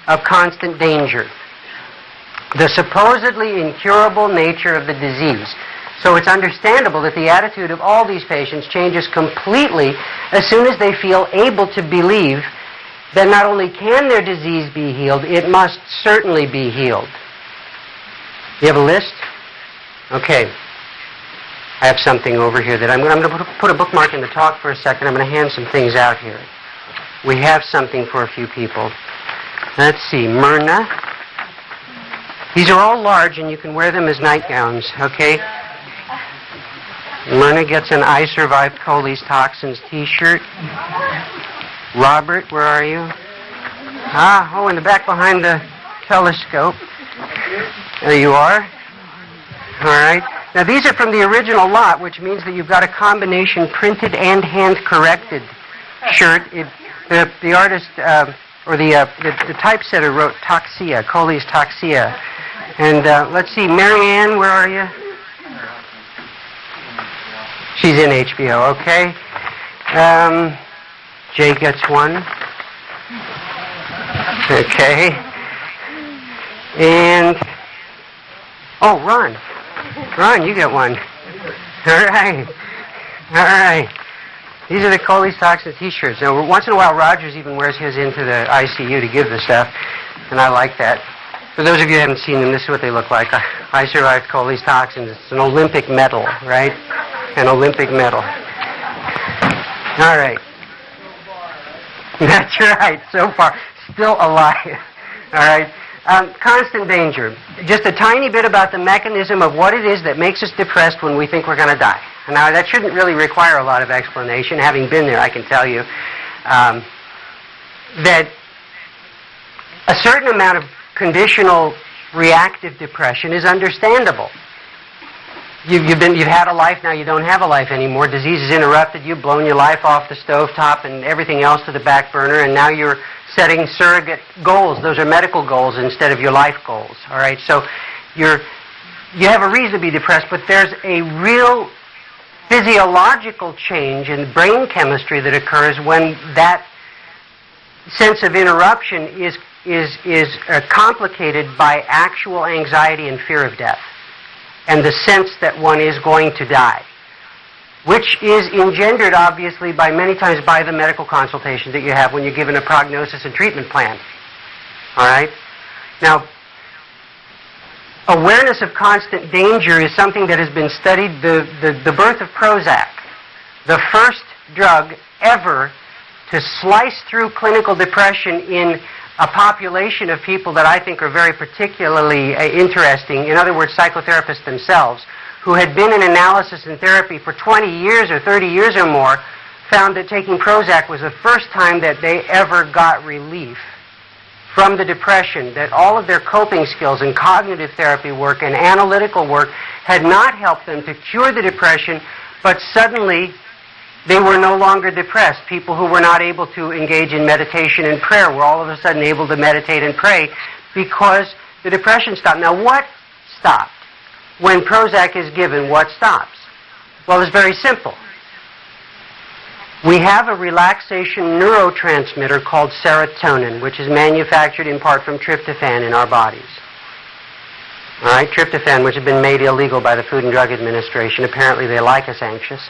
of constant danger, the supposedly incurable nature of the disease. So it's understandable that the attitude of all these patients changes completely as soon as they feel able to believe that not only can their disease be healed, it must certainly be healed. You have a list? Okay. I have something over here that I'm going to put a bookmark in the talk for a second. I'm going to hand some things out here. We have something for a few people. Let's see. Myrna. These are all large, and you can wear them as nightgowns, okay? Myrna gets an I Survived Coley's Toxins t-shirt. Robert, where are you? In the back behind the telescope. There you are. All right. Now, these are from the original lot, which means that you've got a combination printed and hand-corrected shirt. The artist, or the typesetter wrote Toxia, Coley's Toxia. And let's see, Marianne, where are you? She's in HBO, okay. Jay gets one. Okay. And, oh, Ron. Ron, you get one. All right. All right. These are the cholestoxin T-shirts. Now, once in a while, Rogers even wears his into the ICU to give the stuff, and I like that. For those of you who haven't seen them, this is what they look like. I survived cholestoxins. It's an Olympic medal, right? An Olympic medal. All right. That's right. So far, still alive. All right. Constant danger. Just a tiny bit about the mechanism of what it is that makes us depressed when we think we're going to die. Now, that shouldn't really require a lot of explanation. Having been there, I can tell you that a certain amount of conditional reactive depression is understandable. You've had a life, now you don't have a life anymore. Disease has interrupted you, blown your life off the stovetop and everything else to the back burner, and now you're setting surrogate goals. Those are medical goals instead of your life goals. All right, so you have a reason to be depressed, but there's a real physiological change in brain chemistry that occurs when that sense of interruption is complicated by actual anxiety and fear of death, and the sense that one is going to die, which is engendered, obviously, by many times by the medical consultation that you have when you're given a prognosis and treatment plan. All right? Now, awareness of constant danger is something that has been studied. The birth of Prozac, the first drug ever to slice through clinical depression in a population of people that I think are very particularly interesting, in other words, psychotherapists themselves, who had been in analysis and therapy for 20 years or 30 years or more, found that taking Prozac was the first time that they ever got relief from the depression, that all of their coping skills and cognitive therapy work and analytical work had not helped them to cure the depression, but suddenly they were no longer depressed. People who were not able to engage in meditation and prayer were all of a sudden able to meditate and pray because the depression stopped. Now, what stopped? When Prozac is given, what stops? Well, it's very simple. We have a relaxation neurotransmitter called serotonin, which is manufactured in part from tryptophan in our bodies. All right, tryptophan, which has been made illegal by the Food and Drug Administration. Apparently, they like us anxious.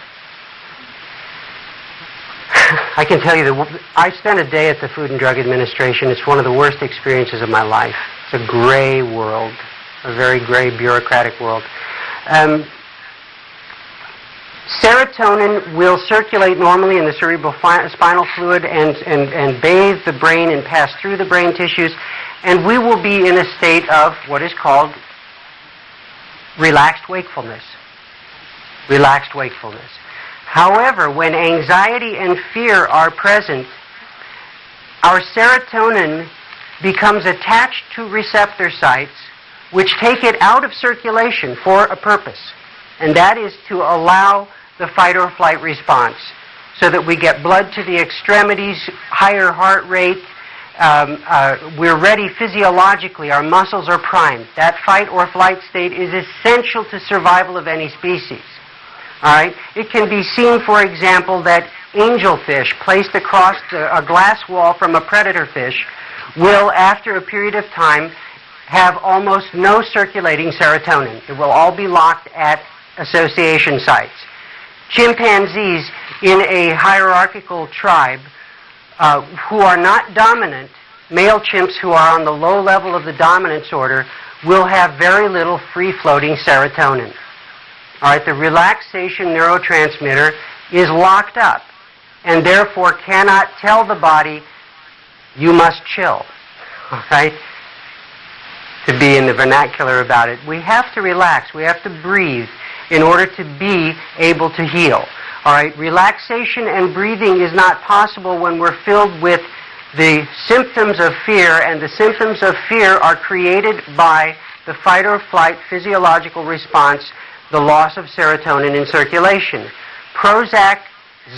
I can tell you that I spent a day at the Food and Drug Administration. It's one of the worst experiences of my life. It's a gray world, a very gray bureaucratic world. Serotonin will circulate normally in the cerebral spinal fluid and bathe the brain and pass through the brain tissues, and we will be in a state of what is called relaxed wakefulness. Relaxed wakefulness. However, when anxiety and fear are present, our serotonin becomes attached to receptor sites which take it out of circulation for a purpose, and that is to allow the fight or flight response so that we get blood to the extremities, higher heart rate, we're ready physiologically, our muscles are primed. That fight or flight state is essential to survival of any species. All right? It can be seen, for example, that angelfish placed across a glass wall from a predator fish will, after a period of time, have almost no circulating serotonin. It will all be locked at association sites. Chimpanzees in a hierarchical tribe who are not dominant, male chimps who are on the low level of the dominance order, will have very little free-floating serotonin. All right, the relaxation neurotransmitter is locked up and therefore cannot tell the body, you must chill. All right? To be in the vernacular about it. We have to relax. We have to breathe in order to be able to heal. All right? Relaxation and breathing is not possible when we're filled with the symptoms of fear, and the symptoms of fear are created by the fight or flight physiological response, the loss of serotonin in circulation. Prozac,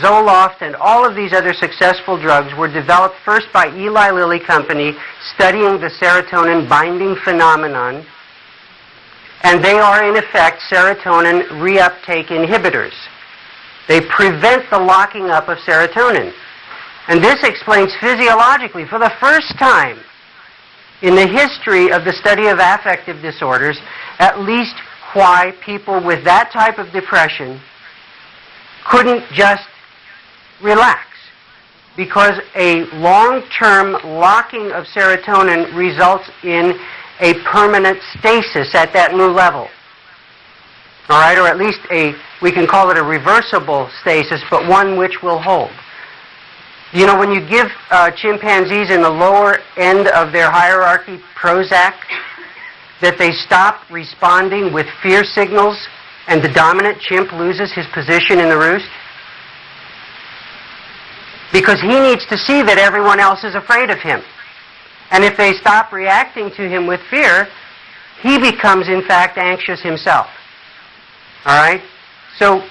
Zoloft, and all of these other successful drugs were developed first by Eli Lilly Company, studying the serotonin binding phenomenon, and they are in effect serotonin reuptake inhibitors. They prevent the locking up of serotonin. And this explains physiologically, for the first time in the history of the study of affective disorders, at least why people with that type of depression couldn't just relax. Because a long-term locking of serotonin results in a permanent stasis at that new level. All right, or at least we can call it a reversible stasis, but one which will hold. You know, when you give chimpanzees in the lower end of their hierarchy Prozac, that they stop responding with fear signals and the dominant chimp loses his position in the roost? Because he needs to see that everyone else is afraid of him. And if they stop reacting to him with fear, he becomes, in fact, anxious himself. All right? So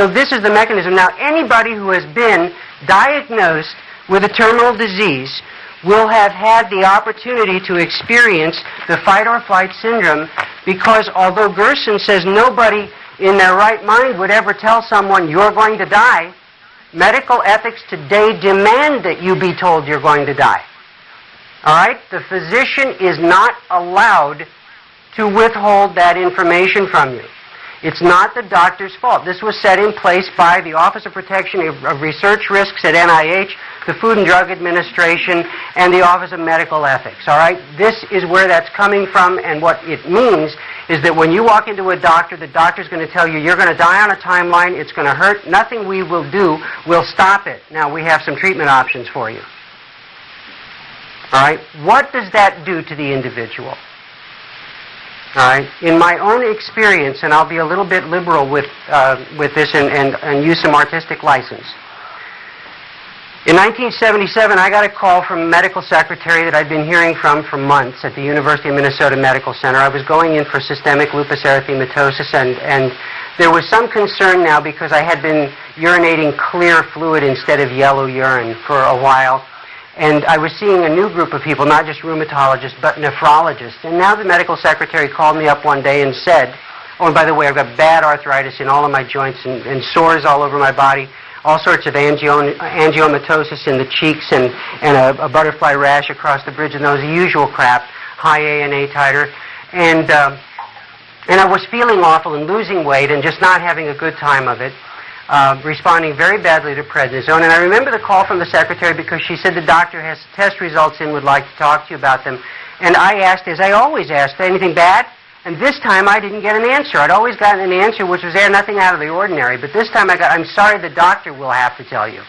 this is the mechanism. Now, anybody who has been diagnosed with a terminal disease will have had the opportunity to experience the fight or flight syndrome, because although Gerson says nobody in their right mind would ever tell someone you're going to die, medical ethics today demand that you be told you're going to die. All right? The physician is not allowed to withhold that information from you. It's not the doctor's fault. This was set in place by the Office of Protection of Research Risks at NIH, the Food and Drug Administration, and the Office of Medical Ethics. All right? This is where that's coming from, and what it means is that when you walk into a doctor, the doctor's going to tell you you're going to die on a timeline, it's going to hurt, nothing we will do will stop it. Now, we have some treatment options for you. All right? What does that do to the individual? All right. In my own experience, and I'll be a little bit liberal with this and use some artistic license. In 1977, I got a call from a medical secretary that I'd been hearing from for months at the University of Minnesota Medical Center. I was going in for systemic lupus erythematosus, and there was some concern now because I had been urinating clear fluid instead of yellow urine for a while. And I was seeing a new group of people, not just rheumatologists, but nephrologists. And now the medical secretary called me up one day and said, oh, and by the way, I've got bad arthritis in all of my joints and sores all over my body, all sorts of angiomatosis in the cheeks and a butterfly rash across the bridge of the nose, the usual crap, high ANA titer. And I was feeling awful and losing weight and just not having a good time of it. Responding very badly to prednisone. And I remember the call from the secretary because she said the doctor has test results in, would like to talk to you about them. And I asked, as I always asked, anything bad? And this time I didn't get an answer. I'd always gotten an answer which was nothing out of the ordinary. But this time I got, I'm sorry, the doctor will have to tell you.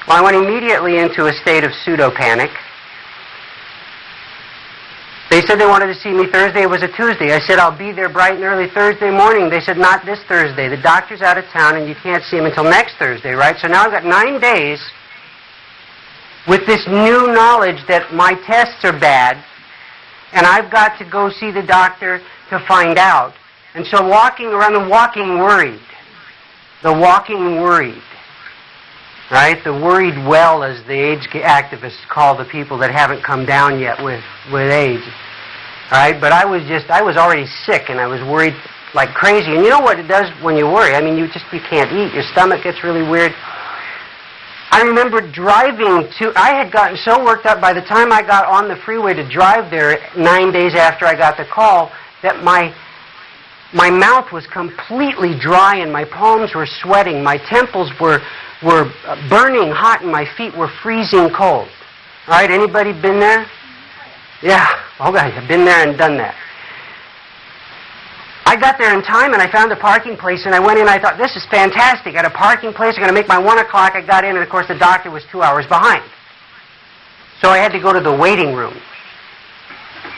Well, I went immediately into a state of pseudo-panic. They said they wanted to see me Thursday. It was a Tuesday. I said, I'll be there bright and early Thursday morning. They said, not this Thursday. The doctor's out of town and you can't see him until next Thursday, right? So now I've got 9 days with this new knowledge that my tests are bad and I've got to go see the doctor to find out. And so walking around, the walking worried. The walking worried. Right? The worried well, as the AIDS activists call the people that haven't come down yet with AIDS. Right? But I was already sick and I was worried like crazy. And you know what it does when you worry? I mean, you can't eat. Your stomach gets really weird. I remember driving I had gotten so worked up by the time I got on the freeway to drive there 9 days after I got the call that my mouth was completely dry and my palms were sweating. My temples were burning hot and my feet were freezing cold. All right, anybody been there? Yeah, okay, I've been there and done that. I got there in time and I found a parking place and I went in and I thought, this is fantastic. At a parking place, I'm going to make my 1 o'clock. I got in and of course the doctor was 2 hours behind. So I had to go to the waiting room.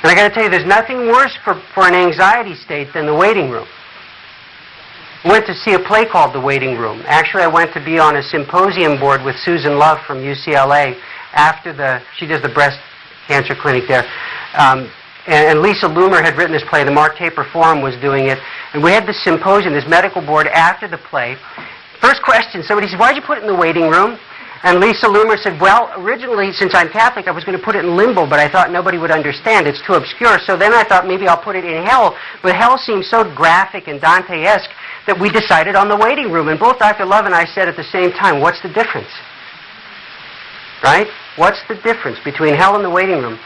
And I got to tell you, there's nothing worse for an anxiety state than the waiting room. I went to see a play called The Waiting Room. Actually, I went to be on a symposium board with Susan Love from UCLA after she does the breast cancer clinic there. And Lisa Loomer had written this play. The Mark Taper Forum was doing it. And we had this symposium, this medical board after the play. First question, somebody said, why'd you put it in the waiting room? And Lisa Loomer said, well, originally, since I'm Catholic, I was going to put it in limbo, but I thought nobody would understand. It's too obscure. So then I thought maybe I'll put it in hell. But hell seems so graphic and Dante-esque that we decided on the waiting room. And both Dr. Love and I said at the same time, what's the difference? Right? What's the difference between hell and the waiting room?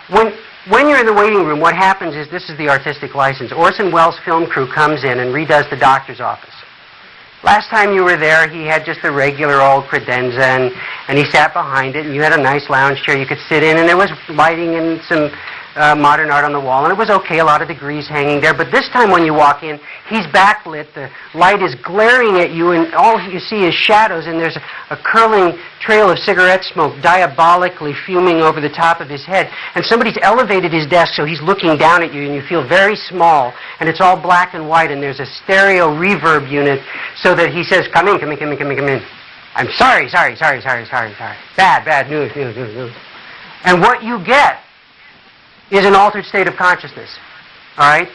When you're in the waiting room, what happens is, this is the artistic license. Orson Welles' film crew comes in and redoes the doctor's office. Last time you were there, he had just a regular old credenza, and he sat behind it, and you had a nice lounge chair you could sit in, and there was lighting and some modern art on the wall, and it was okay, a lot of degrees hanging there. But this time when you walk in, he's backlit, the light is glaring at you, and all you see is shadows, and there's a curling trail of cigarette smoke diabolically fuming over the top of his head. And somebody's elevated his desk so he's looking down at you, and you feel very small, and it's all black and white, and there's a stereo reverb unit so that he says, come in, come in, come in, come in, come in. I'm sorry. Bad news. And what you get is an altered state of consciousness. All right?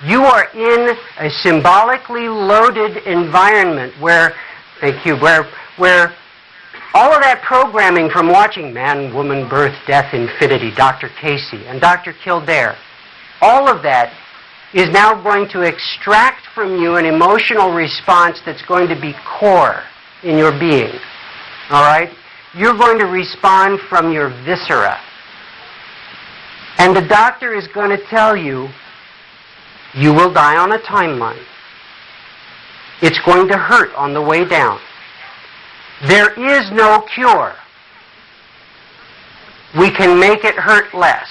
You are in a symbolically loaded environment where, where all of that programming from watching Man, Woman, Birth, Death, Infinity, Dr. Casey, and Dr. Kildare, all of that is now going to extract from you an emotional response that's going to be core in your being. All right? You're going to respond from your viscera. And the doctor is going to tell you, you will die on a timeline. It's going to hurt on the way down. There is no cure. We can make it hurt less.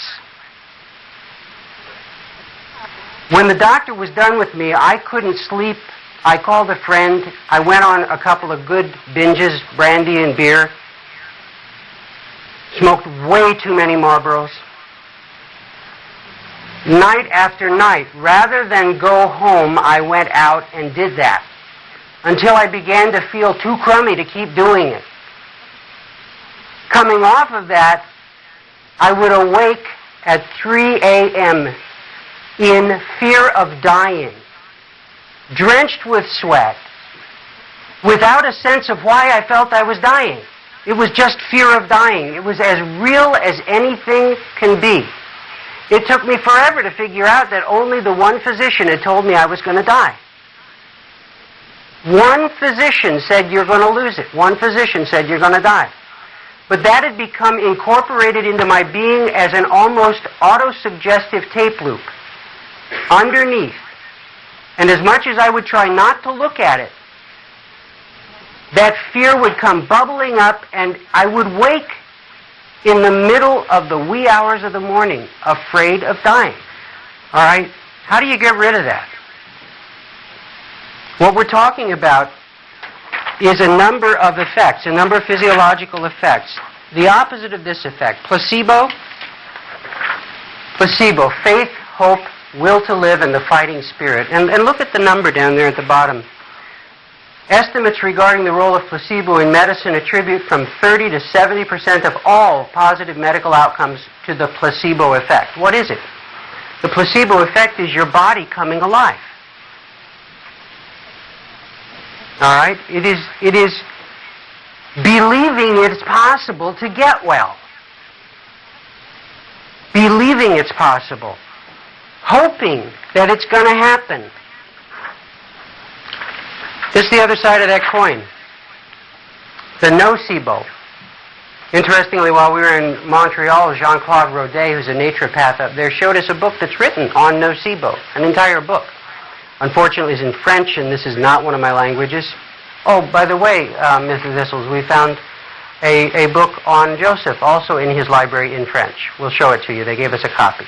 When the doctor was done with me, I couldn't sleep. I called a friend. I went on a couple of good binges, brandy and beer. Smoked way too many Marlboros. Night after night, rather than go home, I went out and did that until I began to feel too crummy to keep doing it. Coming off of that, I would awake at 3 a.m. in fear of dying, drenched with sweat, without a sense of why I felt I was dying. It was just fear of dying. It was as real as anything can be. It took me forever to figure out that only the one physician had told me I was going to die. One physician said, you're going to lose it. One physician said, you're going to die. But that had become incorporated into my being as an almost auto-suggestive tape loop underneath. And as much as I would try not to look at it, that fear would come bubbling up, and I would wake in the middle of the wee hours of the morning, afraid of dying. All right? How do you get rid of that? What we're talking about is a number of effects, a number of physiological effects. The opposite of this effect, placebo, faith, hope, will to live, and the fighting spirit. And look at the number down there at the bottom. Estimates regarding the role of placebo in medicine attribute from 30 to 70% of all positive medical outcomes to the placebo effect. What is it? The placebo effect is your body coming alive. All right? It is believing it's possible to get well. Believing it's possible. Hoping that it's going to happen. This is the other side of that coin. The nocebo. Interestingly, while we were in Montreal, Jean-Claude Rodet, who's a naturopath up there, showed us a book that's written on nocebo, an entire book. Unfortunately, it's in French, and this is not one of my languages. Oh, by the way, Mrs. Thistles, we found a book on Joseph, also in his library in French. We'll show it to you. They gave us a copy.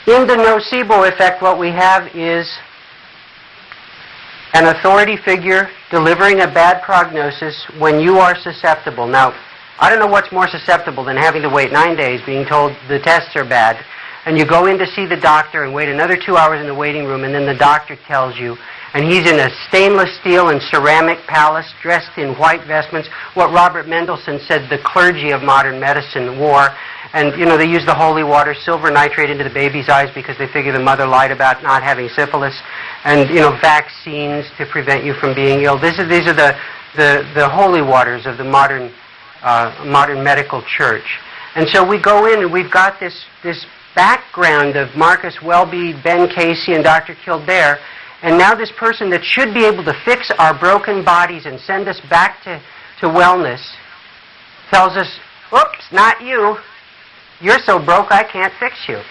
In the nocebo effect, what we have is an authority figure delivering a bad prognosis when you are susceptible. Now, I don't know what's more susceptible than having to wait 9 days, being told the tests are bad, and you go in to see the doctor and wait another 2 hours in the waiting room, and then the doctor tells you, and he's in a stainless steel and ceramic palace, dressed in white vestments, what Robert Mendelssohn said the clergy of modern medicine wore. And, you know, they use the holy water, silver nitrate into the baby's eyes because they figure the mother lied about not having syphilis. And, you know, vaccines to prevent you from being ill. These are the holy waters of the modern medical church. And so we go in and we've got this background of Marcus Welby, Ben Casey, and Dr. Kildare, and now this person that should be able to fix our broken bodies and send us back to wellness tells us, oops, not you. You're so broke I can't fix you.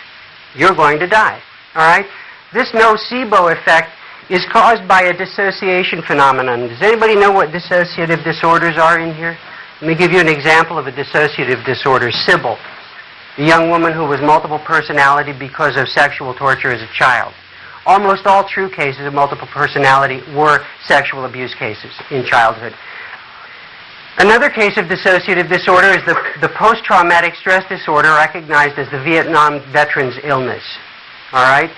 You're going to die. All right? This nocebo effect is caused by a dissociation phenomenon. Does anybody know what dissociative disorders are in here? Let me give you an example of a dissociative disorder. Sybil, the young woman who was multiple personality because of sexual torture as a child. Almost all true cases of multiple personality were sexual abuse cases in childhood. Another case of dissociative disorder is the post-traumatic stress disorder recognized as the Vietnam veteran's illness. All right?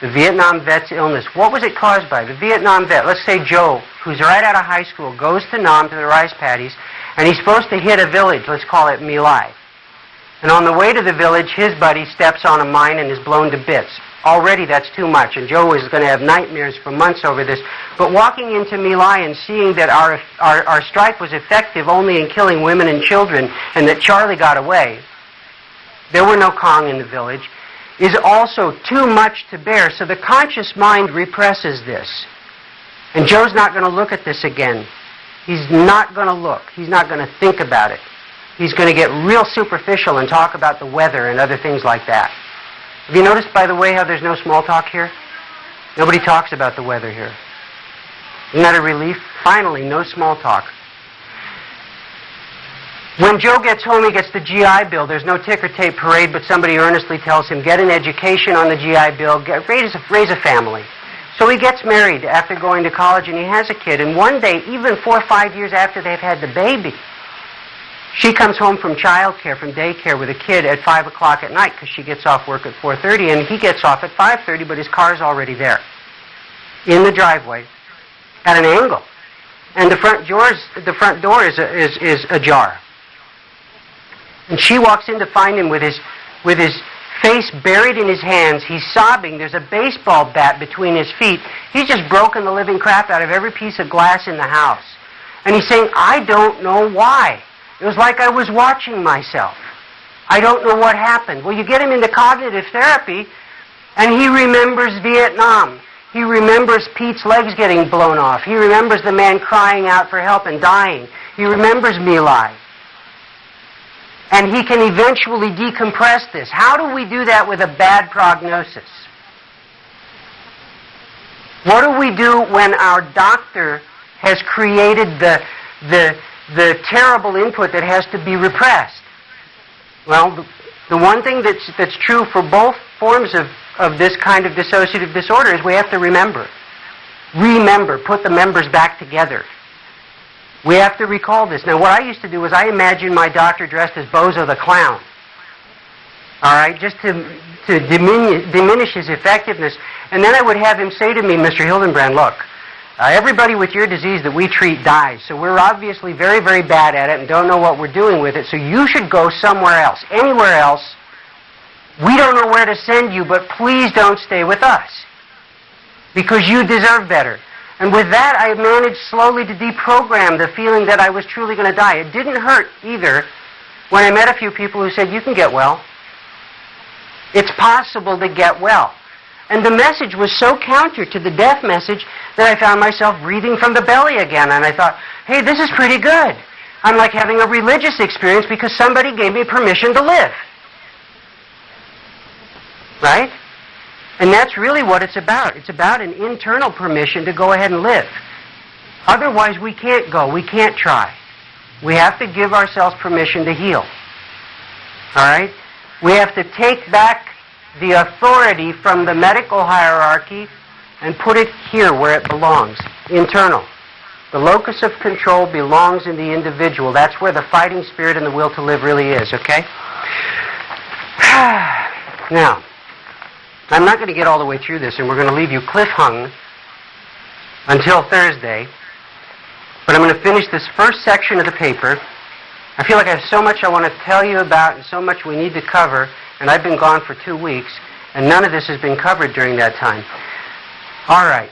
The Vietnam vet's illness. What was it caused by? The Vietnam vet, let's say Joe, who's right out of high school, goes to Nam to the rice paddies, and he's supposed to hit a village, let's call it My Lai. And on the way to the village, his buddy steps on a mine and is blown to bits. Already that's too much, and Joe is going to have nightmares for months over this. But walking into My Lai and seeing that our strike was effective only in killing women and children, and that Charlie got away, there were no Kong in the village, is also too much to bear. So the conscious mind represses this. And Joe's not going to look at this again. He's not going to look. He's not going to think about it. He's going to get real superficial and talk about the weather and other things like that. Have you noticed, by the way, how there's no small talk here? Nobody talks about the weather here. Isn't that a relief? Finally, no small talk. When Joe gets home, he gets the GI Bill. There's no ticker tape parade, but somebody earnestly tells him, get an education on the GI Bill, raise a family. So he gets married after going to college, and he has a kid. And one day, even 4 or 5 years after they've had the baby, she comes home from childcare, from daycare, with a kid at 5 o'clock at night because she gets off work at 4:30, and he gets off at 5:30, but his car's already there in the driveway at an angle. And the front door is ajar. And she walks in to find him with his face buried in his hands. He's sobbing. There's a baseball bat between his feet. He's just broken the living crap out of every piece of glass in the house. And he's saying, I don't know why. It was like I was watching myself. I don't know what happened. Well, you get him into cognitive therapy, and he remembers Vietnam. He remembers Pete's legs getting blown off. He remembers the man crying out for help and dying. He remembers My Lai. And he can eventually decompress this. How do we do that with a bad prognosis? What do we do when our doctor has created the terrible input that has to be repressed? Well, the one thing that's true for both forms of this kind of dissociative disorder is we have to remember. Remember, put the members back together. We have to recall this. Now, what I used to do was I imagined my doctor dressed as Bozo the Clown. All right, just to diminish his effectiveness. And then I would have him say to me, Mr. Hildenbrand, look, everybody with your disease that we treat dies, so we're obviously very, very bad at it and don't know what we're doing with it, so you should go somewhere else, anywhere else. We don't know where to send you, but please don't stay with us, because you deserve better. And with that, I managed slowly to deprogram the feeling that I was truly going to die. It didn't hurt either when I met a few people who said, you can get well. It's possible to get well. And the message was so counter to the death message that I found myself breathing from the belly again. And I thought, hey, this is pretty good. I'm like having a religious experience because somebody gave me permission to live. Right? And that's really what it's about. It's about an internal permission to go ahead and live. Otherwise, we can't go. We can't try. We have to give ourselves permission to heal. All right? We have to take back the authority from the medical hierarchy and put it here where it belongs, internal. The locus of control belongs in the individual. That's where the fighting spirit and the will to live really is, okay? Now, I'm not going to get all the way through this, and we're going to leave you cliff-hung until Thursday, but I'm going to finish this first section of the paper. I feel like I have so much I want to tell you about and so much we need to cover, and I've been gone for 2 weeks, and none of this has been covered during that time. All right.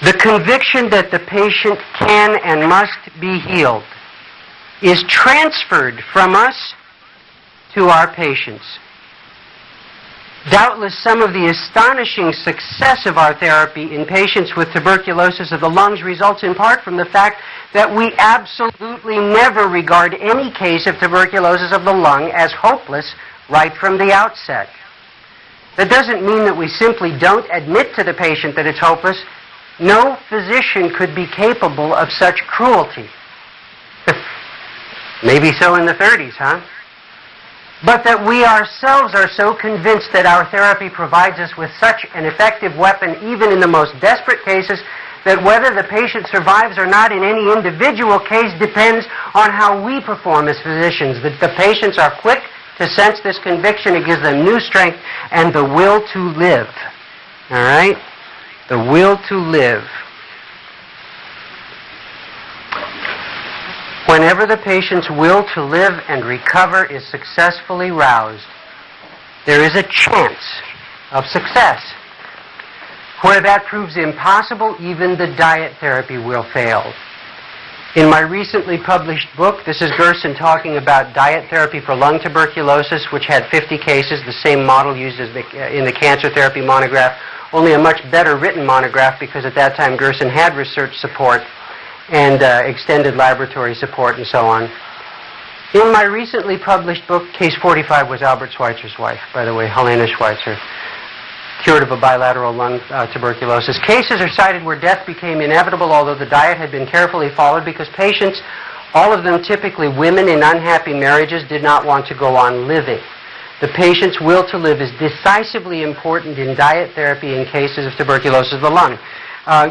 The conviction that the patient can and must be healed is transferred from us to our patients. Doubtless some of the astonishing success of our therapy in patients with tuberculosis of the lungs results in part from the fact that we absolutely never regard any case of tuberculosis of the lung as hopeless right from the outset. That doesn't mean that we simply don't admit to the patient that it's hopeless. No physician could be capable of such cruelty. Maybe so in the 30s, huh? But that we ourselves are so convinced that our therapy provides us with such an effective weapon, even in the most desperate cases, that whether the patient survives or not in any individual case depends on how we perform as physicians. That the patients are quick to sense this conviction. It gives them new strength and the will to live. All right? The will to live. Whenever the patient's will to live and recover is successfully roused, there is a chance of success. Where that proves impossible, even the diet therapy will fail. In my recently published book, this is Gerson talking about diet therapy for lung tuberculosis, which had 50 cases, the same model used as in the cancer therapy monograph, only a much better written monograph because at that time Gerson had research support and extended laboratory support and so on. In my recently published book, case 45 was Albert Schweitzer's wife, by the way, Helena Schweitzer, cured of a bilateral lung tuberculosis. Cases are cited where death became inevitable, although the diet had been carefully followed, because patients, all of them typically women in unhappy marriages, did not want to go on living. The patient's will to live is decisively important in diet therapy in cases of tuberculosis of the lung.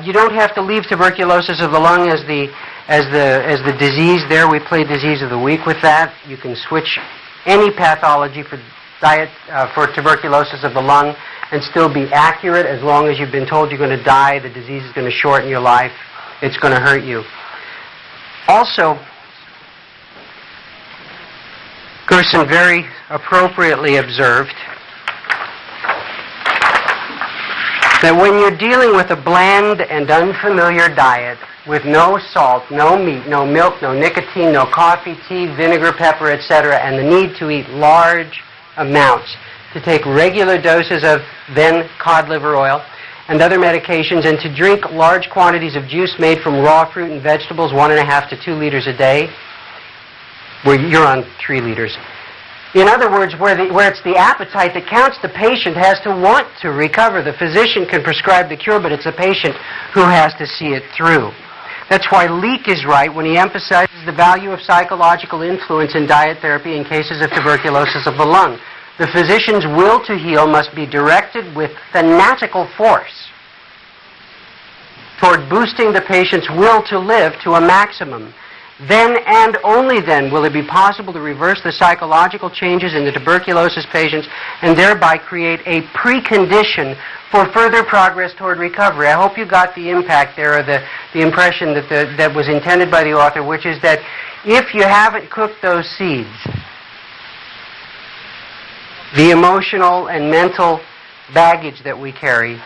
You don't have to leave tuberculosis of the lung as the disease there. We play disease of the week with that. You can switch any pathology for diet for tuberculosis of the lung and still be accurate as long as you've been told you're going to die, the disease is going to shorten your life, it's going to hurt you. Also, Gerson very appropriately observed that when you're dealing with a bland and unfamiliar diet with no salt, no meat, no milk, no nicotine, no coffee, tea, vinegar, pepper, etc., and the need to eat large amounts, to take regular doses of then cod liver oil and other medications, and to drink large quantities of juice made from raw fruit and vegetables, 1.5 to 2 liters a day, where you're on 3 liters. In other words, where it's the appetite that counts, the patient has to want to recover. The physician can prescribe the cure, but it's the patient who has to see it through. That's why Leake is right when he emphasizes the value of psychological influence in diet therapy in cases of tuberculosis of the lung. The physician's will to heal must be directed with fanatical force toward boosting the patient's will to live to a maximum. Then and only then will it be possible to reverse the psychological changes in the tuberculosis patients and thereby create a precondition for further progress toward recovery. I hope you got the impact there, or the impression that was intended by the author, which is that if you haven't cooked those seeds, the emotional and mental baggage that we carry,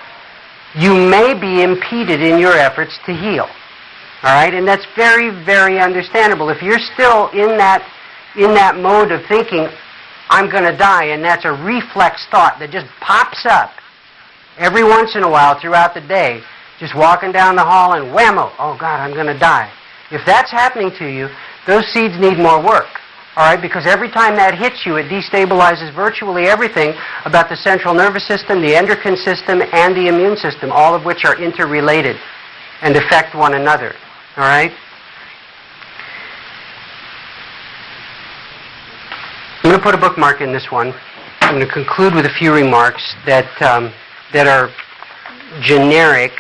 you may be impeded in your efforts to heal. All right, and that's very, very understandable. If you're still in that mode of thinking, I'm going to die, and that's a reflex thought that just pops up every once in a while throughout the day, just walking down the hall and whammo, oh God, I'm going to die. If that's happening to you, those seeds need more work. All right, because every time that hits you, it destabilizes virtually everything about the central nervous system, the endocrine system, and the immune system, all of which are interrelated and affect one another. All right? I'm going to put a bookmark in this one. I'm going to conclude with a few remarks that are generic.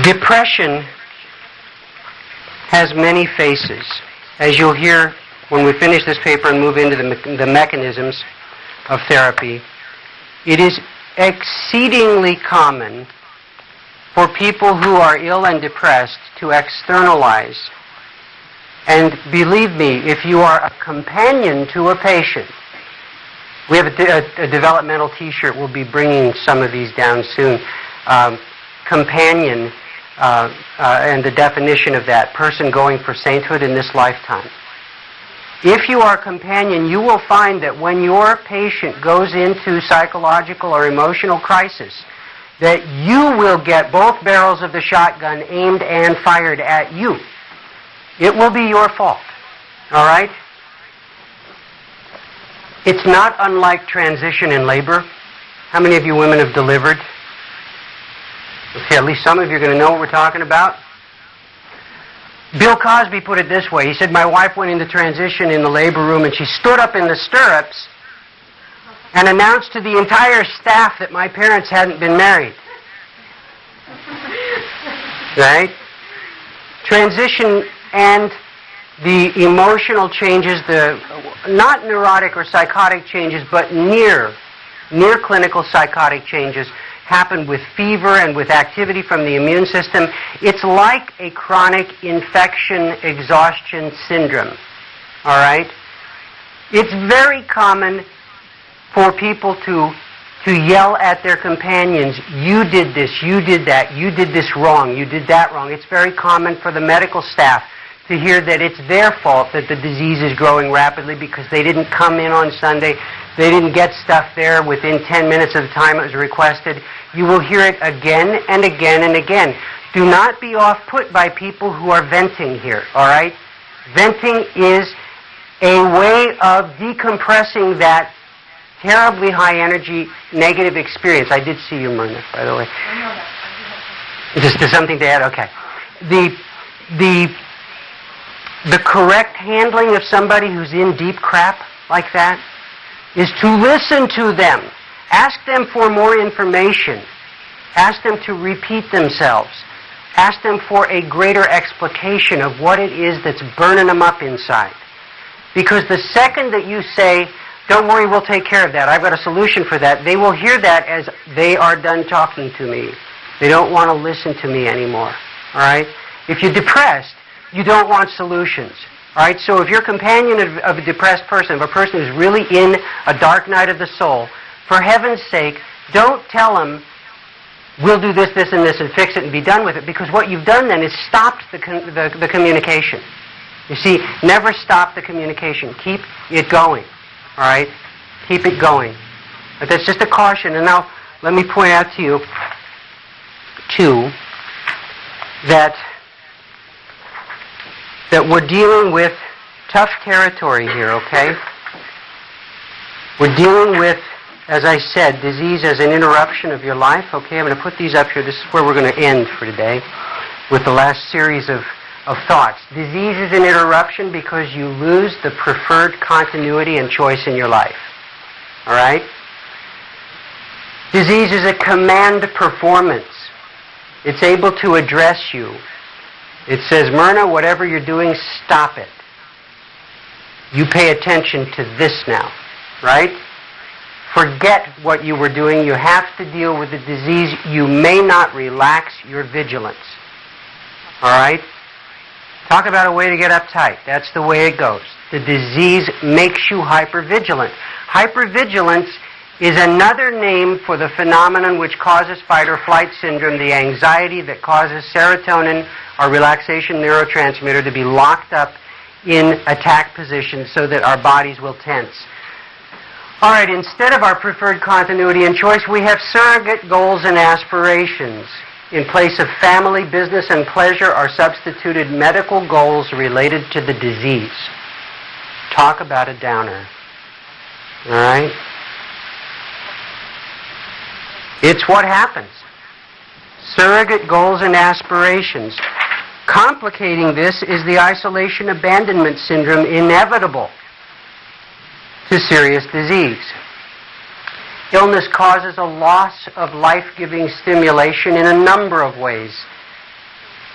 Depression has many faces. As you'll hear when we finish this paper and move into the mechanisms of therapy, it is exceedingly common for people who are ill and depressed to externalize. And believe me, if you are a companion to a patient, we have a developmental t-shirt, we'll be bringing some of these down soon. Companion, and the definition of that, person going for sainthood in this lifetime. If you are a companion, you will find that when your patient goes into psychological or emotional crisis, that you will get both barrels of the shotgun aimed and fired at you. It will be your fault. All right? It's not unlike transition in labor. How many of you women have delivered? Okay, at least some of you are going to know what we're talking about. Bill Cosby put it this way. He said, my wife went into transition in the labor room and she stood up in the stirrups and announced to the entire staff that my parents hadn't been married. Right? Transition and the emotional changes, the not neurotic or psychotic changes, but near clinical psychotic changes happen with fever and with activity from the immune system. It's like a chronic infection exhaustion syndrome. All right? It's very common for people to yell at their companions, you did this, you did that, you did this wrong, you did that wrong. It's very common for the medical staff to hear that it's their fault that the disease is growing rapidly because they didn't come in on Sunday, they didn't get stuff there within 10 minutes of the time it was requested. You will hear it again and again and again. Do not be off-put by people who are venting here, all right? Venting is a way of decompressing that terribly high energy negative experience. I did see you, Myrna, by the way. Just something to add? Okay. The correct handling of somebody who's in deep crap like that is to listen to them. Ask them for more information. Ask them to repeat themselves. Ask them for a greater explication of what it is that's burning them up inside. Because the second that you say, don't worry, we'll take care of that, I've got a solution for that, they will hear that as they are done talking to me. They don't want to listen to me anymore. All right? If you're depressed, you don't want solutions. All right? So if you're a companion of a depressed person, of a person who's really in a dark night of the soul, for heaven's sake, don't tell them, we'll do this, this, and this, and fix it and be done with it, because what you've done then is stopped the communication. You see, never stop the communication. Keep it going. All right? Keep it going. But that's just a caution. And now, let me point out to you, too, that we're dealing with tough territory here, okay? We're dealing with, as I said, disease as an interruption of your life, okay? I'm going to put these up here. This is where we're going to end for today with the last series of thoughts. Disease is an interruption because you lose the preferred continuity and choice in your life. All right? Disease is a command performance. It's able to address you. It says, Myrna, whatever you're doing, stop it. You pay attention to this now. Right? Forget what you were doing. You have to deal with the disease. You may not relax your vigilance. All right? Talk about a way to get uptight. That's the way it goes. The disease makes you hypervigilant. Hypervigilance is another name for the phenomenon which causes fight or flight syndrome, the anxiety that causes serotonin, our relaxation neurotransmitter, to be locked up in attack position so that our bodies will tense. All right, instead of our preferred continuity and choice, we have surrogate goals and aspirations. In place of family, business, and pleasure are substituted medical goals related to the disease. Talk about a downer. All right? It's what happens. Surrogate goals and aspirations. Complicating this is the isolation abandonment syndrome inevitable to serious disease. Illness causes a loss of life-giving stimulation in a number of ways.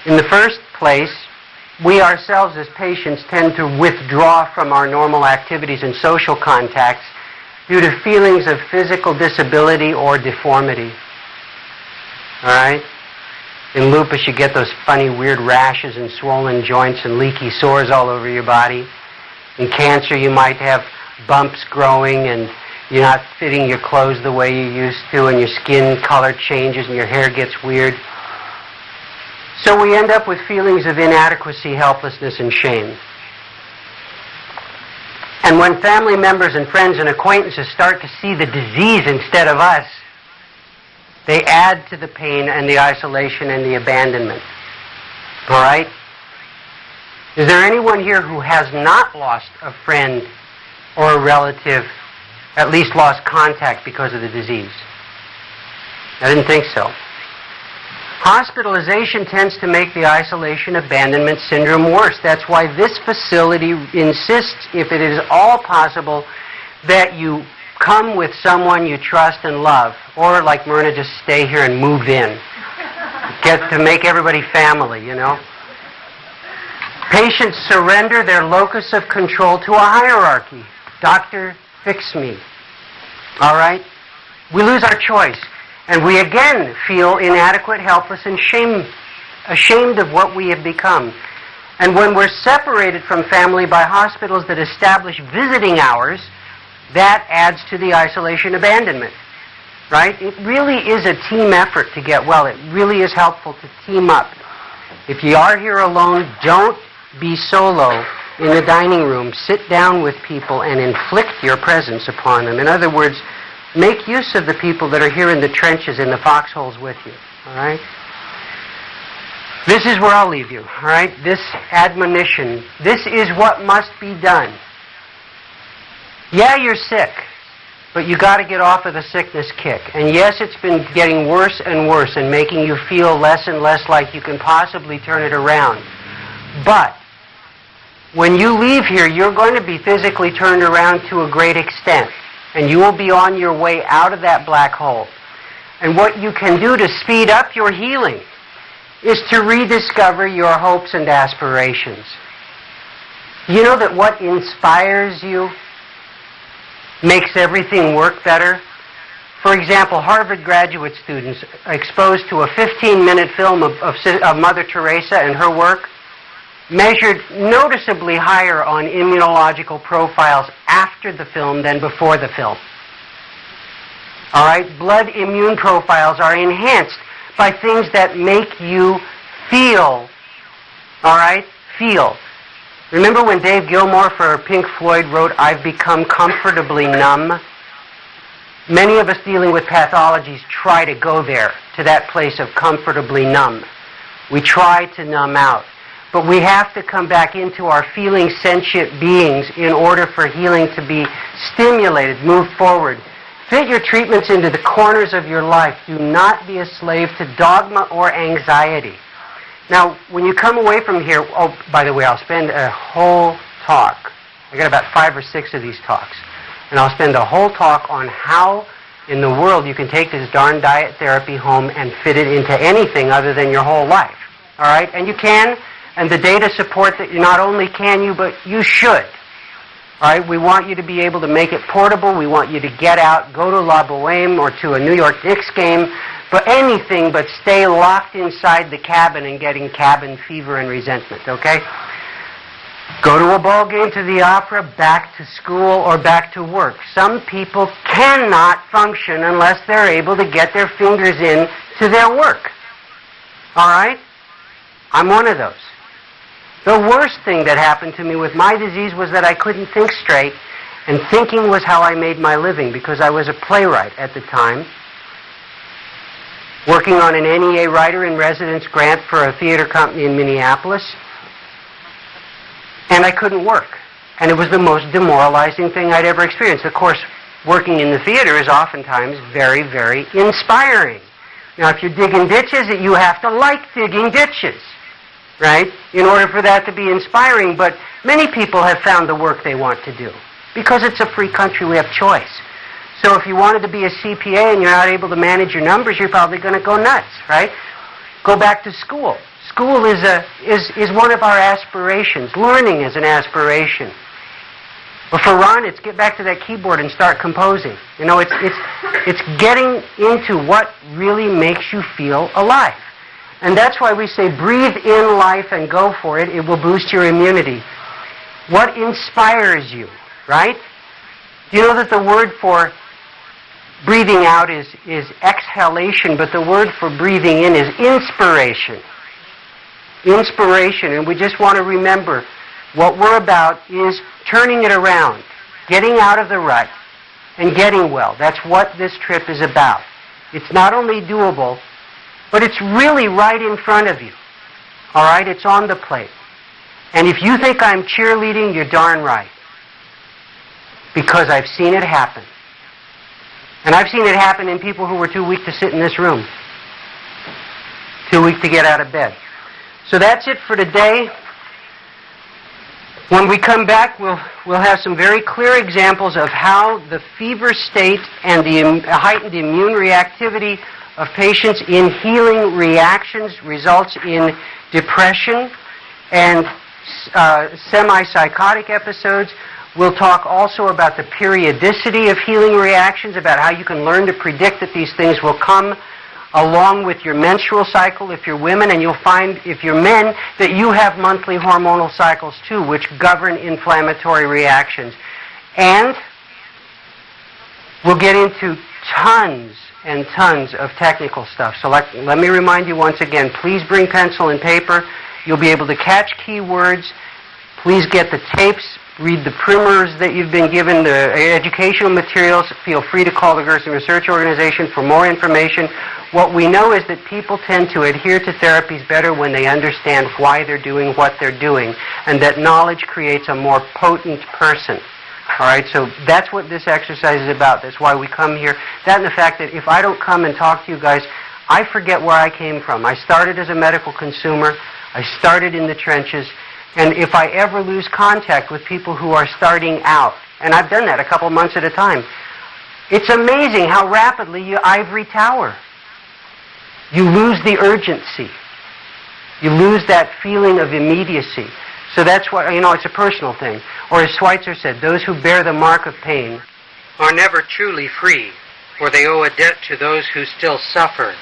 In the first place, we ourselves as patients tend to withdraw from our normal activities and social contacts due to feelings of physical disability or deformity. All right? In lupus, you get those funny, weird rashes and swollen joints and leaky sores all over your body. In cancer, you might have bumps growing and you're not fitting your clothes the way you used to, and your skin color changes and your hair gets weird. So we end up with feelings of inadequacy, helplessness, and shame. And when family members and friends and acquaintances start to see the disease instead of us, they add to the pain and the isolation and the abandonment. All right? Is there anyone here who has not lost a friend or a relative, at least lost contact because of the disease? I didn't think so. Hospitalization tends to make the isolation abandonment syndrome worse. That's why this facility insists, if it is all possible, that you come with someone you trust and love, or like Myrna, just stay here and move in. Get to make everybody family, you know. Patients surrender their locus of control to a hierarchy. Doctor, fix me. All right? We lose our choice. And we again feel inadequate, helpless, and ashamed of what we have become. And when we're separated from family by hospitals that establish visiting hours, that adds to the isolation abandonment. Right? It really is a team effort to get well. It really is helpful to team up. If you are here alone, don't be solo in the dining room. Sit down with people and inflict your presence upon them. In other words, make use of the people that are here in the trenches, in the foxholes with you. All right? This is where I'll leave you. All right? This admonition. This is what must be done. Yeah, you're sick, but you got to get off of the sickness kick. And yes, it's been getting worse and worse and making you feel less and less like you can possibly turn it around. But when you leave here, you're going to be physically turned around to a great extent. And you will be on your way out of that black hole. And what you can do to speed up your healing is to rediscover your hopes and aspirations. You know that what inspires you makes everything work better? For example, Harvard graduate students exposed to a 15-minute film of Mother Teresa and her work measured noticeably higher on immunological profiles after the film than before the film. All right? Blood immune profiles are enhanced by things that make you feel. All right? Feel. Remember when Dave Gilmour for Pink Floyd wrote, "I've become comfortably numb"? Many of us dealing with pathologies try to go there, to that place of comfortably numb. We try to numb out. But we have to come back into our feeling sentient beings in order for healing to be stimulated, move forward. Fit your treatments into the corners of your life. Do not be a slave to dogma or anxiety. Now, when you come away from here, oh, by the way, I'll spend a whole talk. I got about 5 or 6 of these talks. And I'll spend a whole talk on how in the world you can take this darn diet therapy home and fit it into anything other than your whole life. All right? And you can. And the data support that you not only can you, but you should. All right? We want you to be able to make it portable. We want you to get out, go to La Boheme or to a New York Knicks game, but anything but stay locked inside the cabin and getting cabin fever and resentment, okay? Go to a ball game, to the opera, back to school, or back to work. Some people cannot function unless they're able to get their fingers in to their work. All right? I'm one of those. The worst thing that happened to me with my disease was that I couldn't think straight, and thinking was how I made my living because I was a playwright at the time, working on an NEA writer-in-residence grant for a theater company in Minneapolis, and I couldn't work. And it was the most demoralizing thing I'd ever experienced. Of course, working in the theater is oftentimes very, very inspiring. Now, if you're digging ditches, you have to like digging ditches, right, in order for that to be inspiring. But many people have found the work they want to do. Because it's a free country, we have choice. So if you wanted to be a CPA and you're not able to manage your numbers, you're probably going to go nuts, right? Go back to school. School is one of our aspirations. Learning is an aspiration. But for Ron, it's get back to that keyboard and start composing. You know, it's getting into what really makes you feel alive. And that's why we say breathe in life and go for it. It will boost your immunity. What inspires you, right? Do you know that the word for breathing out is exhalation, but the word for breathing in is inspiration. Inspiration, and we just want to remember what we're about is turning it around. getting out of the rut, and getting well. That's what this trip is about. It's not only doable, but it's really right in front of you. All right? It's on the plate. And if you think I'm cheerleading, you're darn right. Because I've seen it happen. And I've seen it happen in people who were too weak to sit in this room. Too weak to get out of bed. So that's it for today. When we come back, we'll have some very clear examples of how the fever state and the heightened immune reactivity of patients in healing reactions results in depression and semi-psychotic episodes. We'll talk also about the periodicity of healing reactions, about how you can learn to predict that these things will come along with your menstrual cycle if you're women, and you'll find if you're men that you have monthly hormonal cycles too, which govern inflammatory reactions. And we'll get into tons and tons of technical stuff. So let me remind you once again, please bring pencil and paper. You'll be able to catch keywords. Please get the tapes. Read the primers that you've been given, the educational materials. Feel free to call the Gerson Research Organization for more information. What we know is that people tend to adhere to therapies better when they understand why they're doing what they're doing, and that knowledge creates a more potent person. All right, so that's what this exercise is about. That's why we come here. That and the fact that if I don't come and talk to you guys, I forget where I came from. I started as a medical consumer. I started in the trenches. And if I ever lose contact with people who are starting out, and I've done that a couple months at a time, it's amazing how rapidly you ivory tower. You lose the urgency. You lose that feeling of immediacy. So that's why, it's a personal thing. Or as Schweitzer said, those who bear the mark of pain are never truly free, for they owe a debt to those who still suffer.